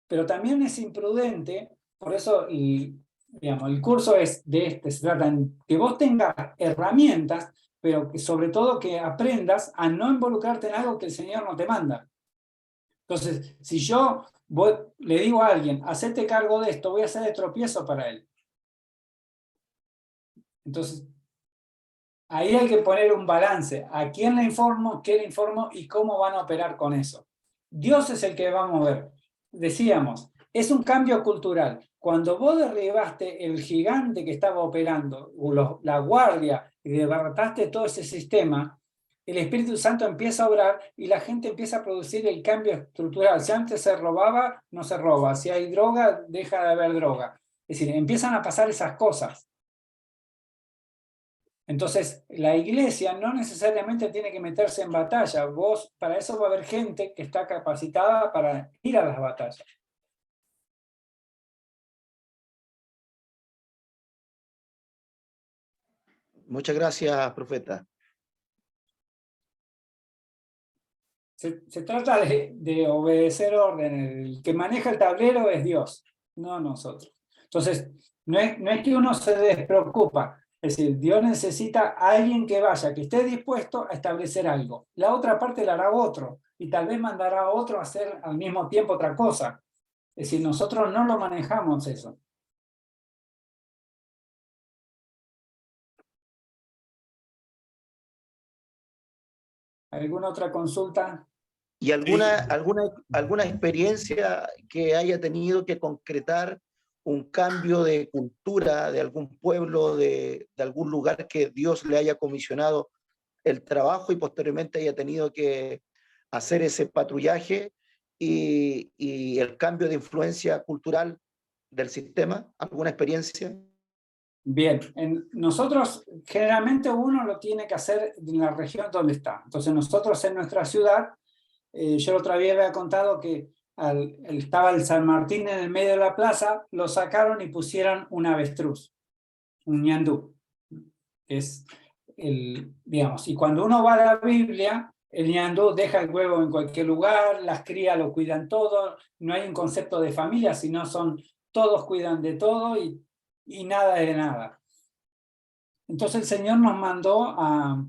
pero también es imprudente, por eso digamos, el curso es de se trata de que vos tengas herramientas, pero que sobre todo que aprendas a no involucrarte en algo que el Señor no te manda. Entonces, si yo le digo a alguien, hacete cargo de esto, voy a hacer de tropiezo para él. Entonces, ahí hay que poner un balance. ¿A quién le informo, qué le informo y cómo van a operar con eso? Dios es el que va a mover. Decíamos, es un cambio cultural. Cuando vos derribaste el gigante que estaba operando, la guardia, y desbarataste todo ese sistema, el Espíritu Santo empieza a obrar y la gente empieza a producir el cambio estructural. Si antes se robaba, no se roba. Si hay droga, deja de haber droga. Es decir, empiezan a pasar esas cosas. Entonces, la iglesia no necesariamente tiene que meterse en batalla. Para eso va a haber gente que está capacitada para ir a las batallas. Muchas gracias, profeta. Se trata de obedecer órdenes. El que maneja el tablero es Dios, no nosotros. Entonces, no es que uno se despreocupa. Es decir, Dios necesita a alguien que vaya, que esté dispuesto a establecer algo. La otra parte la hará otro, y tal vez mandará a otro a hacer al mismo tiempo otra cosa. Es decir, nosotros no lo manejamos eso. ¿Alguna otra consulta? ¿Y alguna experiencia que haya tenido que concretar un cambio de cultura de algún pueblo, de algún lugar que Dios le haya comisionado el trabajo y posteriormente haya tenido que hacer ese patrullaje y el cambio de influencia cultural del sistema? ¿Alguna experiencia? Bien, nosotros generalmente uno lo tiene que hacer en la región donde está. Entonces nosotros en nuestra ciudad, yo la otra vez había contado que estaba el San Martín en el medio de la plaza, lo sacaron y pusieron un avestruz, un ñandú. Digamos, y cuando uno va a la Biblia, el ñandú deja el huevo en cualquier lugar, las crías lo cuidan todo, no hay un concepto de familia, sino todos cuidan de todo y nada de nada. Entonces el Señor nos mandó a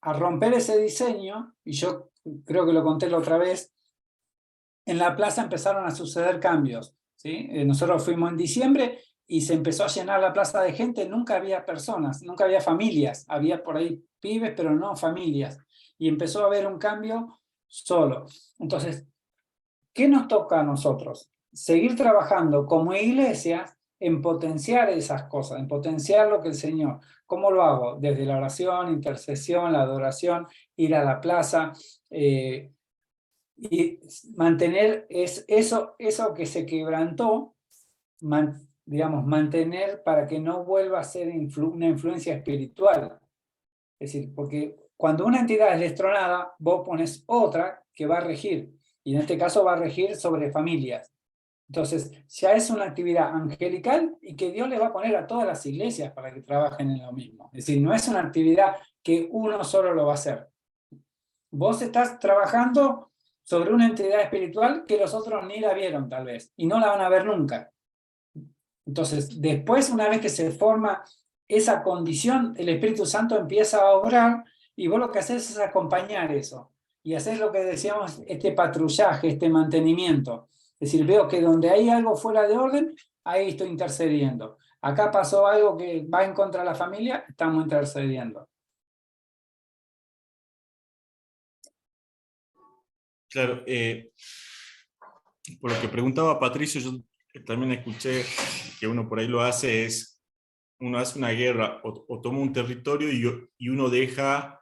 romper ese diseño, y yo creo que lo conté la otra vez. En la plaza empezaron a suceder cambios, ¿sí? Nosotros fuimos en diciembre y se empezó a llenar la plaza de gente, nunca había personas, nunca había familias, había por ahí pibes, pero no familias, y empezó a haber un cambio solo. Entonces, ¿qué nos toca a nosotros? Seguir trabajando como iglesias en potenciar esas cosas, en potenciar lo que el Señor. ¿Cómo lo hago? Desde la oración, intercesión, la adoración, ir a la plaza, y mantener eso que se quebrantó, digamos, mantener para que no vuelva a ser una influencia espiritual. Es decir, porque cuando una entidad es destronada, vos pones otra que va a regir, y en este caso va a regir sobre familias. Entonces, ya es una actividad angelical y que Dios le va a poner a todas las iglesias para que trabajen en lo mismo. Es decir, no es una actividad que uno solo lo va a hacer. Vos estás trabajando sobre una entidad espiritual que los otros ni la vieron tal vez, y no la van a ver nunca. Entonces, después, una vez que se forma esa condición, el Espíritu Santo empieza a obrar, y vos lo que haces es acompañar eso, y hacer lo que decíamos, este patrullaje, este mantenimiento. Es decir, veo que donde hay algo fuera de orden, ahí estoy intercediendo. Acá pasó algo que va en contra de la familia, estamos intercediendo. Claro, por lo que preguntaba Patricio, yo también escuché que uno por ahí lo hace, uno hace una guerra o toma un territorio y uno deja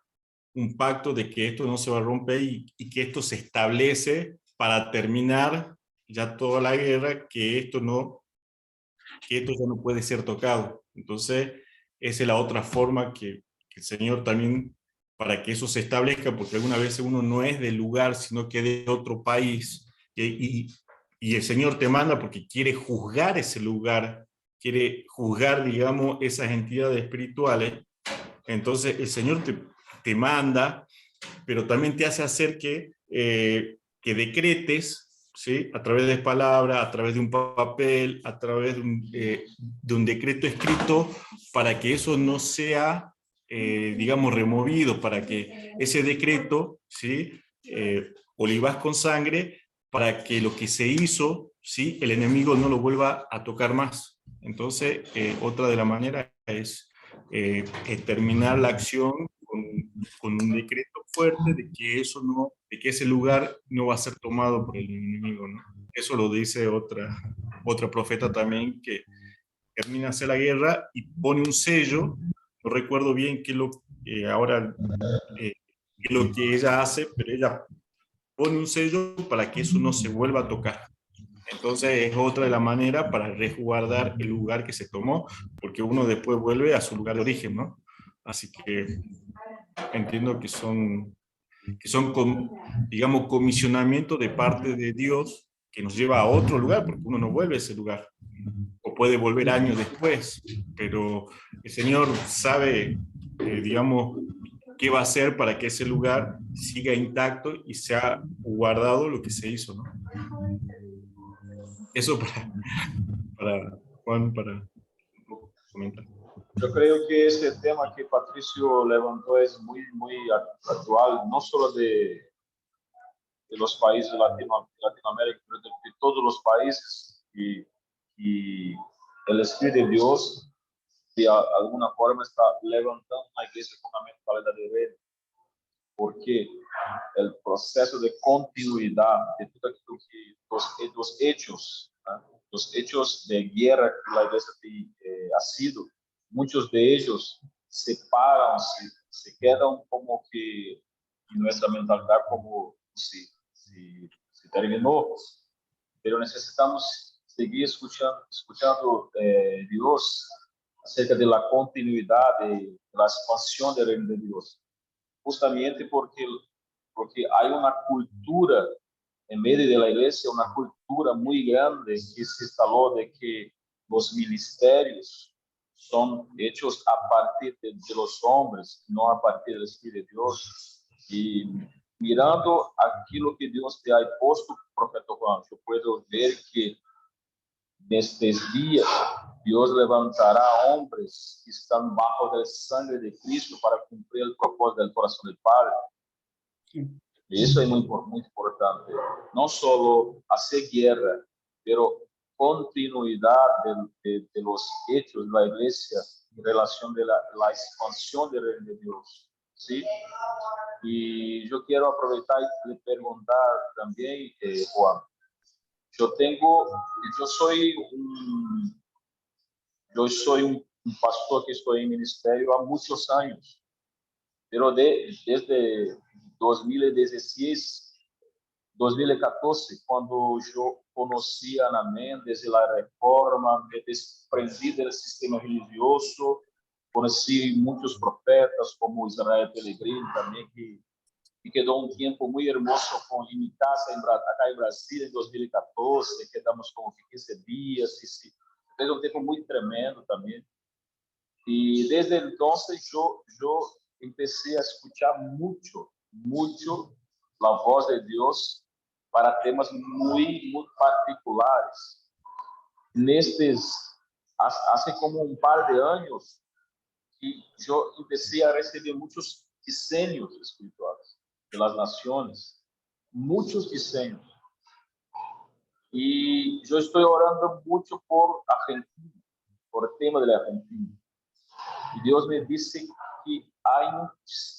un pacto de que esto no se va a romper y que esto se establece para terminar ya toda la guerra, que esto ya no puede ser tocado. Entonces, esa es la otra forma que el Señor también, para que eso se establezca, porque algunas veces uno no es del lugar, sino que de otro país, y el Señor te manda porque quiere juzgar ese lugar, quiere juzgar, digamos, esas entidades espirituales. Entonces el Señor te manda, pero también te hace hacer que decretes, ¿sí? A través de palabras, a través de un papel, a través de un decreto escrito, para que eso no sea, digamos, removido, para que ese decreto, ¿sí? Olivas con sangre, para que lo que se hizo, ¿sí? El enemigo no lo vuelva a tocar más. Entonces, otra de las maneras es terminar la acción con un decreto fuerte de que eso no, de que ese lugar no va a ser tomado por el enemigo, ¿no? Eso lo dice otra profeta también, que termina de hacer la guerra y pone un sello. No recuerdo bien qué es lo ahora qué es lo que ella hace, pero ella pone un sello para que eso no se vuelva a tocar. Entonces es otra de las maneras para resguardar el lugar que se tomó, porque uno después vuelve a su lugar de origen, ¿no? Así que entiendo que son digamos, comisionamientos de parte de Dios que nos lleva a otro lugar, porque uno no vuelve a ese lugar, o puede volver años después, pero el Señor sabe, digamos, qué va a hacer para que ese lugar siga intacto y sea guardado lo que se hizo, ¿no? Eso para Juan, para comentar. Yo creo que este tema que Patricio levantó es muy, muy actual, no solo de los países de Latinoamérica, pero de todos los países. Y el Espíritu de Dios, de alguna forma, está levantando la iglesia con la mentalidad de reino, porque el proceso de continuidad de todo aquilo que los hechos, ¿no? Los hechos de guerra que la iglesia ha sido, muchos de ellos se paran, se quedan como que en nuestra mentalidad como si terminó, pero necesitamos seguir escuchando Dios acerca de la continuidad, de la expansión del reino de Dios, justamente porque hay una cultura en medio de la iglesia, una cultura muy grande que se instaló de que los ministerios son hechos a partir de los hombres, no a partir del Espíritu de Dios. Y mirando aquilo que Dios te ha puesto, profeta Juan, yo puedo ver que nestes días Dios levantará hombres que están bajo la sangre de Cristo para cumplir el propósito del corazón del Padre. Y eso es muy importante. No solo hacer guerra, pero continuidad de los hechos de la iglesia en relación de la expansión del reino de Dios. ¿Sí? Y yo quiero aprovechar y preguntar también, Juan, yo soy un pastor que estoy en ministerio há muchos años, pero desde 2016, 2014, cuando yo conocí a Ana Méndez y la reforma, me desprendí del sistema religioso, conocí muchos profetas como Israel Pellegrini también, que quedó un tiempo muy hermoso en mi casa acá en Brasil en 2014, quedamos como 15 días, y fue un tiempo muy tremendo también. Y desde entonces yo empecé a escuchar mucho la voz de Dios para temas muy, muy particulares. Hace como un par de años, y yo empecé a recibir muchos diseños espirituales de las naciones, muchos diseños. Y yo estoy orando mucho por Argentina, por el tema de la Argentina. Y Dios me dice que hay un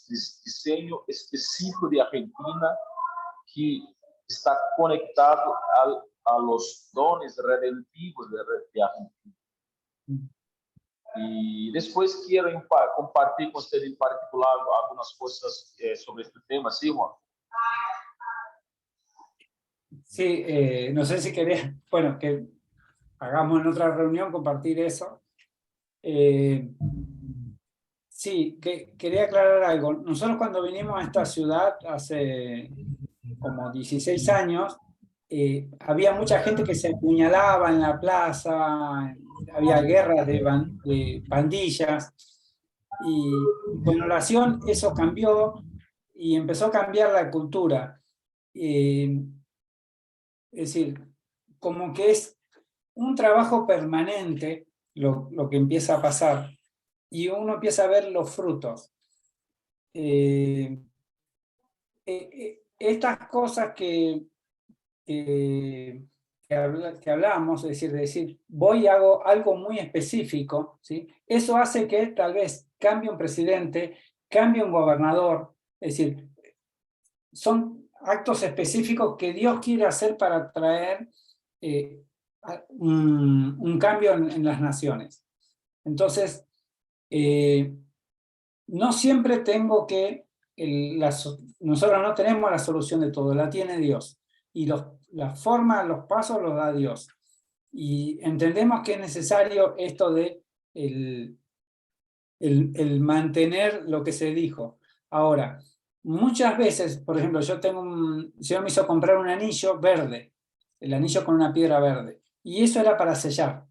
diseño específico de Argentina que está conectado a los dones redentivos de Argentina. Y después quiero compartir con usted en particular algunas cosas sobre este tema. ¿Sí, Juan? Sí, no sé si querés, bueno, que hagamos en otra reunión compartir eso. Sí, quería aclarar algo. Nosotros cuando vinimos a esta ciudad hace como 16 años, había mucha gente que se apuñalaba en la plaza, había guerras de pandillas, y con la oración eso cambió y empezó a cambiar la cultura. Es decir, como que es un trabajo permanente lo que empieza a pasar, y uno empieza a ver los frutos. Estas cosas que hablamos, es decir, voy y hago algo muy específico, ¿sí? Eso hace que tal vez cambie un presidente, cambie un gobernador, es decir, son actos específicos que Dios quiere hacer para traer un cambio en las naciones. Entonces, no siempre tengo que, nosotros no tenemos la solución de todo, la tiene Dios. Y la forma, los pasos los da Dios. Y entendemos que es necesario esto de el mantener lo que se dijo. Ahora, muchas veces, por ejemplo, el Señor me hizo comprar un anillo verde, el anillo con una piedra verde, y eso era para sellar.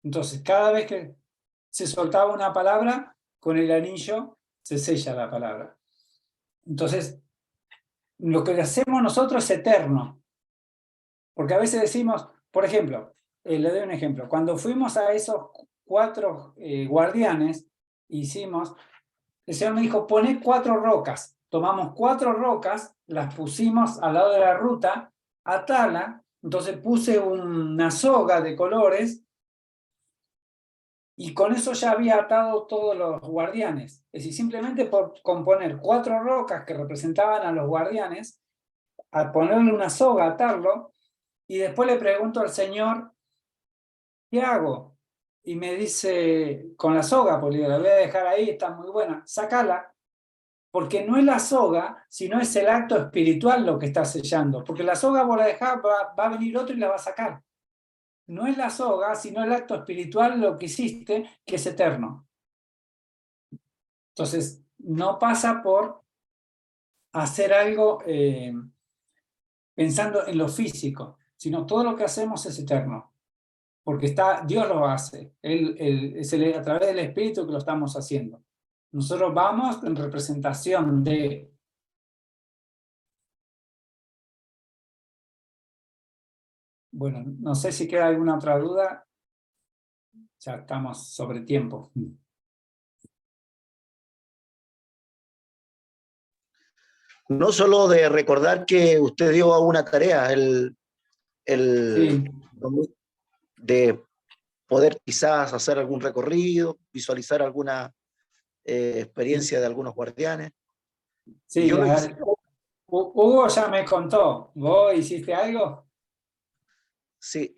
Entonces, cada vez que se soltaba una palabra, con el anillo se sella la palabra. Entonces, lo que hacemos nosotros es eterno. Porque a veces decimos, por ejemplo, le doy un ejemplo, cuando fuimos a esos 4 guardianes, el Señor me dijo, poné 4 rocas. Tomamos 4 rocas, las pusimos al lado de la ruta, atala, entonces puse una soga de colores, y con eso ya había atado todos los guardianes. Es decir, simplemente por componer 4 rocas que representaban a los guardianes, a ponerle una soga, atarlo, y después le pregunto al Señor, ¿qué hago? Y me dice, con la soga, porque la voy a dejar ahí, está muy buena, sácala, porque no es la soga, sino es el acto espiritual lo que está sellando, porque la soga vos la dejás, va a venir otro y la va a sacar. No es la soga, sino el acto espiritual lo que hiciste, que es eterno. Entonces, no pasa por hacer algo pensando en lo físico, sino todo lo que hacemos es eterno, porque Dios lo hace, es a través del Espíritu que lo estamos haciendo. Nosotros vamos en representación de... Bueno, no sé si queda alguna otra duda. Ya estamos sobre tiempo. No solo de recordar que usted dio una tarea, Sí. de poder quizás hacer algún recorrido, visualizar alguna experiencia de algunos guardianes. Sí, Yo lo hice. Hugo ya me contó. ¿Vos hiciste algo? Sí.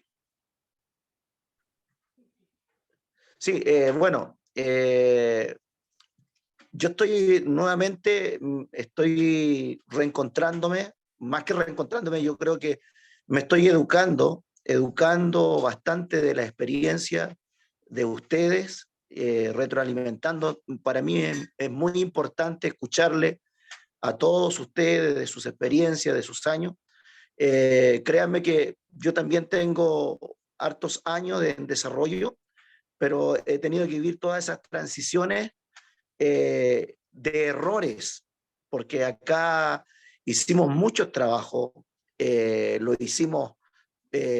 Sí, bueno, yo estoy nuevamente, estoy reencontrándome, más que reencontrándome, yo creo que me estoy educando bastante de la experiencia de ustedes, retroalimentando. Para mí es muy importante escucharle a todos ustedes de sus experiencias, de sus años. Créanme que yo también tengo hartos años en desarrollo, pero he tenido que vivir todas esas transiciones de errores, porque acá hicimos mucho trabajo, lo hicimos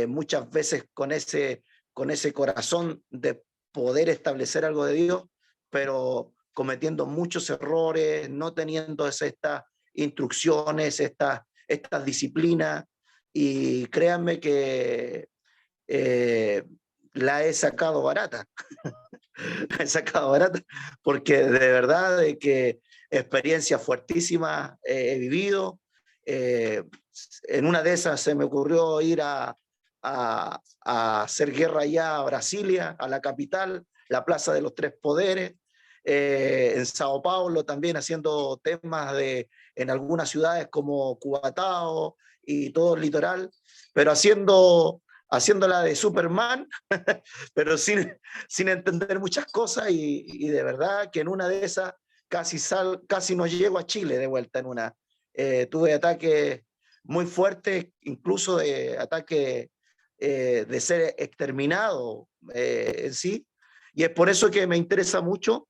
muchas veces con ese corazón de poder establecer algo de Dios, pero cometiendo muchos errores, no teniendo estas instrucciones, estas disciplinas, y créanme que la he sacado barata. La he sacado barata, porque de verdad de que experiencias fuertísimas he vivido. En una de esas se me ocurrió ir a hacer guerra allá a Brasilia, a la capital, la Plaza de los Tres Poderes. En Sao Paulo también haciendo temas en algunas ciudades como Cubatao y todo el litoral, pero haciéndola de Superman, pero sin entender muchas cosas, y de verdad que en una de esas casi no llego a Chile de vuelta en una. Tuve ataques muy fuertes, incluso de ataques de ser exterminado en sí. Y es por eso que me interesa mucho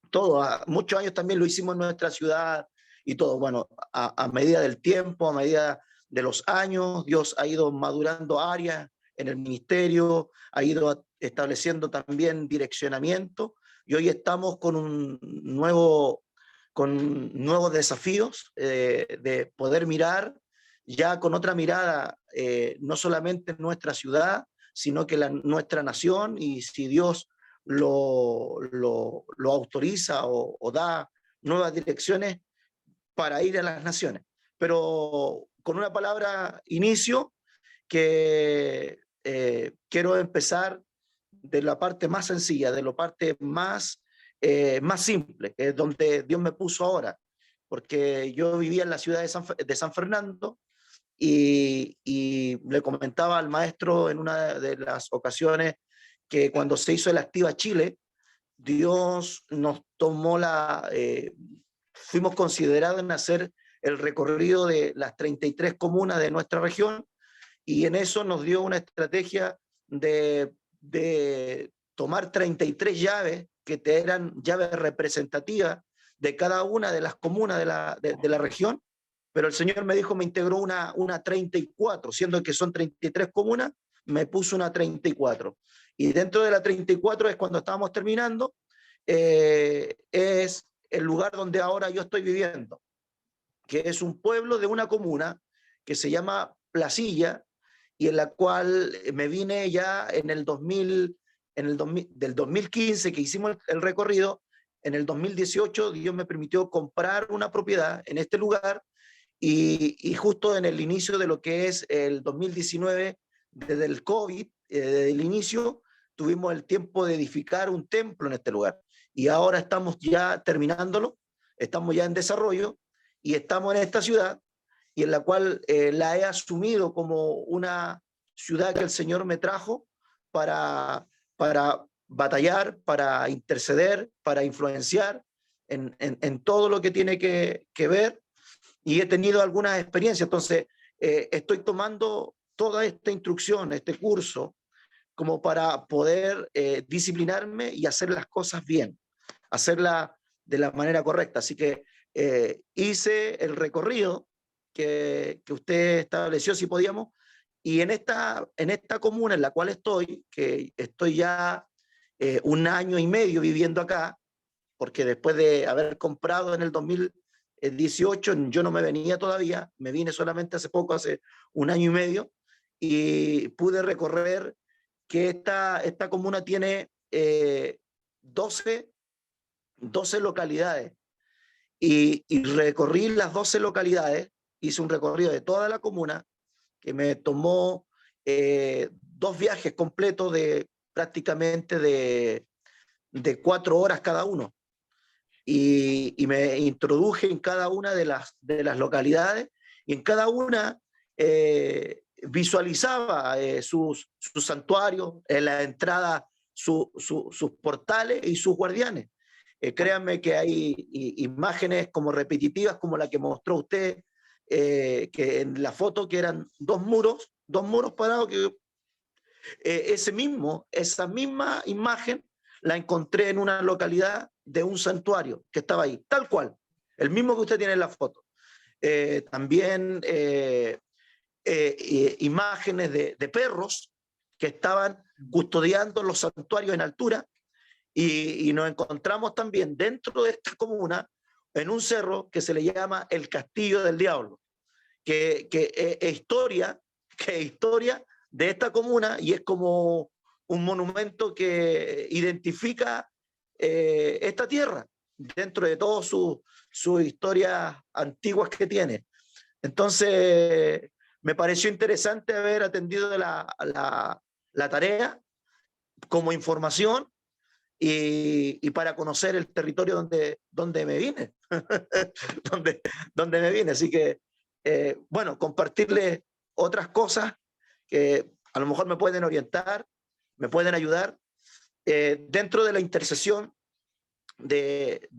todo. Muchos años también lo hicimos en nuestra ciudad y todo. Bueno, a medida del tiempo, a medida de los años, Dios ha ido madurando áreas en el ministerio, ha ido estableciendo también direccionamiento, y hoy estamos con nuevos desafíos de poder mirar ya con otra mirada, no solamente nuestra ciudad, sino que nuestra nación, y si Dios lo autoriza o da nuevas direcciones para ir a las naciones. Pero con una palabra inicio, que quiero empezar de la parte más sencilla, de la parte más simple, que es donde Dios me puso ahora, porque yo vivía en la ciudad de San Fernando, y le comentaba al maestro en una de las ocasiones que cuando se hizo el Activa Chile, Dios nos tomó fuimos considerados en hacer el recorrido de las 33 comunas de nuestra región, y en eso nos dio una estrategia de tomar 33 llaves que eran llaves representativas de cada una de las comunas de la región, pero el Señor me dijo, me integró una 34, siendo que son 33 comunas, me puso una 34. Y dentro de la 34 es cuando estábamos terminando, es el lugar donde ahora yo estoy viviendo, que es un pueblo de una comuna que se llama Placilla, y en la cual me vine ya en el 2015 que hicimos el recorrido. En el 2018 Dios me permitió comprar una propiedad en este lugar, y justo en el inicio de lo que es el 2019, desde el COVID, desde el inicio, tuvimos el tiempo de edificar un templo en este lugar. Y ahora estamos ya terminándolo, estamos ya en desarrollo, y estamos en esta ciudad, y en la cual la he asumido como una ciudad que el Señor me trajo para batallar, para interceder, para influenciar en todo lo que tiene que ver, y he tenido algunas experiencias. Entonces, estoy tomando toda esta instrucción, este curso, como para poder disciplinarme y hacer las cosas bien, hacerla de la manera correcta. Así que hice el recorrido que usted estableció, si podíamos, y en esta comuna en la cual estoy, que estoy ya 1 año y medio viviendo acá, porque después de haber comprado en el 2018, yo no me venía todavía, me vine solamente hace poco, hace 1 año y medio, y pude recorrer que esta comuna tiene 12 localidades, y recorrí las 12 localidades, hice un recorrido de toda la comuna que me tomó 2 viajes completos de prácticamente de 4 horas cada uno, y me introduje en cada una de las localidades, y en cada una visualizaba sus santuarios, en la entrada sus portales y sus guardianes. Créanme que hay imágenes como repetitivas, como la que mostró usted, que en la foto, que eran 2 muros parados, que esa misma imagen la encontré en una localidad de un santuario que estaba ahí, tal cual, el mismo que usted tiene en la foto. También imágenes de perros que estaban custodiando los santuarios en altura, y nos encontramos también dentro de esta comuna en un cerro que se le llama el Castillo del Diablo, que es historia de esta comuna, y es como un monumento que identifica esta tierra dentro de todas sus historias antiguas que tiene. Entonces, me pareció interesante haber atendido la tarea como información, y para conocer el territorio donde me vine, donde me vine. Así que, bueno, compartirles otras cosas que a lo mejor me pueden orientar, me pueden ayudar. Dentro de la intercesión de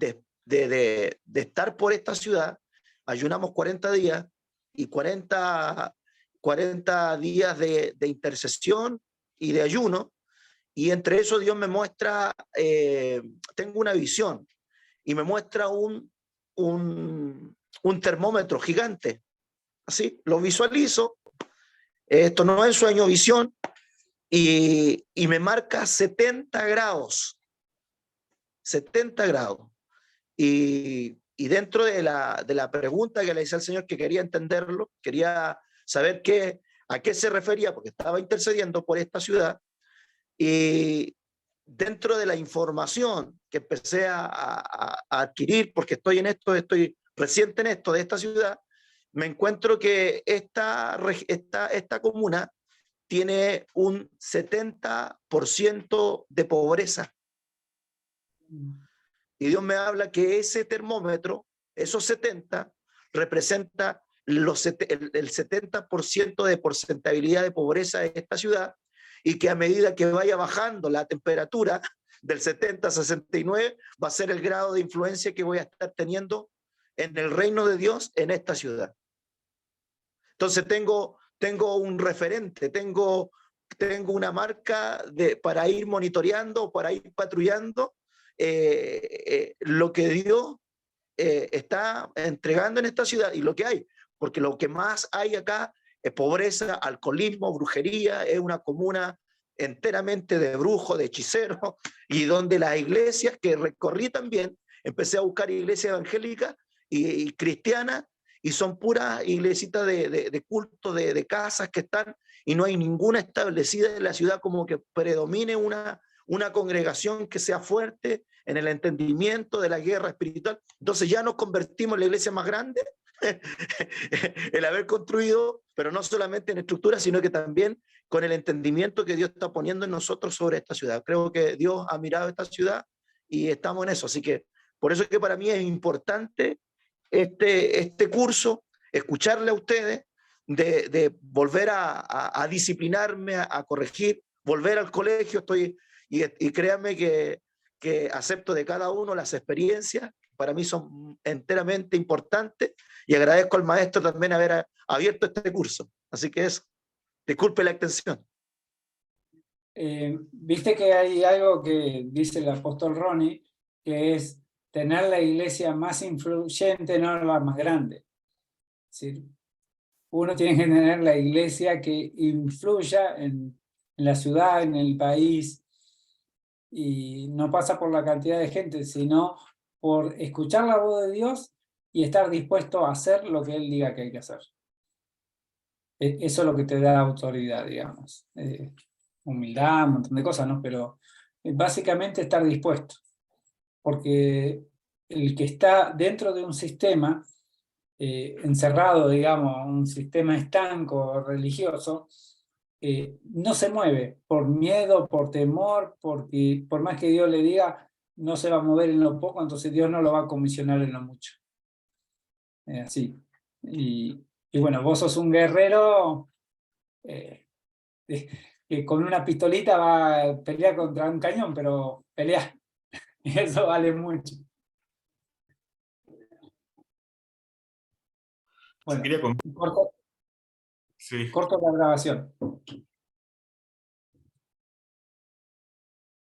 estar por esta ciudad, ayunamos 40 días, y 40 40 días de intercesión y de ayuno, y entre eso Dios me muestra, tengo una visión, y me muestra un termómetro gigante, así, lo visualizo, esto no es sueño, visión, y me marca 70 grados, 70 grados, y dentro de la pregunta que le hice al Señor, que quería entenderlo, quería saber a qué se refería, porque estaba intercediendo por esta ciudad, y dentro de la información que empecé a adquirir, porque estoy reciente en esto de esta ciudad, me encuentro que esta comuna tiene un 70% de pobreza. Y Dios me habla que ese termómetro, esos 70, representa el 70% de porcentabilidad de pobreza de esta ciudad, y que a medida que vaya bajando la temperatura del 70 a 69, va a ser el grado de influencia que voy a estar teniendo en el reino de Dios en esta ciudad. Entonces tengo un referente, tengo una marca para ir monitoreando, para ir patrullando lo que Dios está entregando en esta ciudad y lo que hay, porque lo que más hay acá es pobreza, alcoholismo, brujería, es una comuna enteramente de brujos, de hechiceros, y donde las iglesias que recorrí también, empecé a buscar iglesias evangélicas y cristianas, y son puras iglesitas de culto, de casas que están, y no hay ninguna establecida en la ciudad como que predomine una congregación que sea fuerte en el entendimiento de la guerra espiritual. Entonces ya nos convertimos en la iglesia más grande, el haber construido, pero no solamente en estructura, sino que también con el entendimiento que Dios está poniendo en nosotros sobre esta ciudad. Creo que Dios ha mirado esta ciudad y estamos en eso. Así que por eso es que para mí es importante este curso, escucharle a ustedes, de volver a disciplinarme, a corregir, volver al colegio. Y créanme que acepto de cada uno las experiencias, para mí son enteramente importantes, y agradezco al maestro también haber abierto este curso. Así que eso, disculpe la extensión. Viste que hay algo que dice el apóstol Ronnie, que es tener la iglesia más influyente, no la más grande. Es decir, uno tiene que tener la iglesia que influya en la ciudad, en el país, y no pasa por la cantidad de gente, sino por escuchar la voz de Dios y estar dispuesto a hacer lo que Él diga que hay que hacer. Eso es lo que te da autoridad, digamos. Humildad, un montón de cosas, ¿no? Pero básicamente estar dispuesto. Porque el que está dentro de un sistema, encerrado, digamos, un sistema estanco, religioso, no se mueve por miedo, por temor, porque por más que Dios le diga, no se va a mover en lo poco, entonces Dios no lo va a comisionar en lo mucho. Así. Y bueno, vos sos un guerrero que con una pistolita va a pelear contra un cañón, pero pelear. Y eso vale mucho. Bueno, Quería corto la grabación.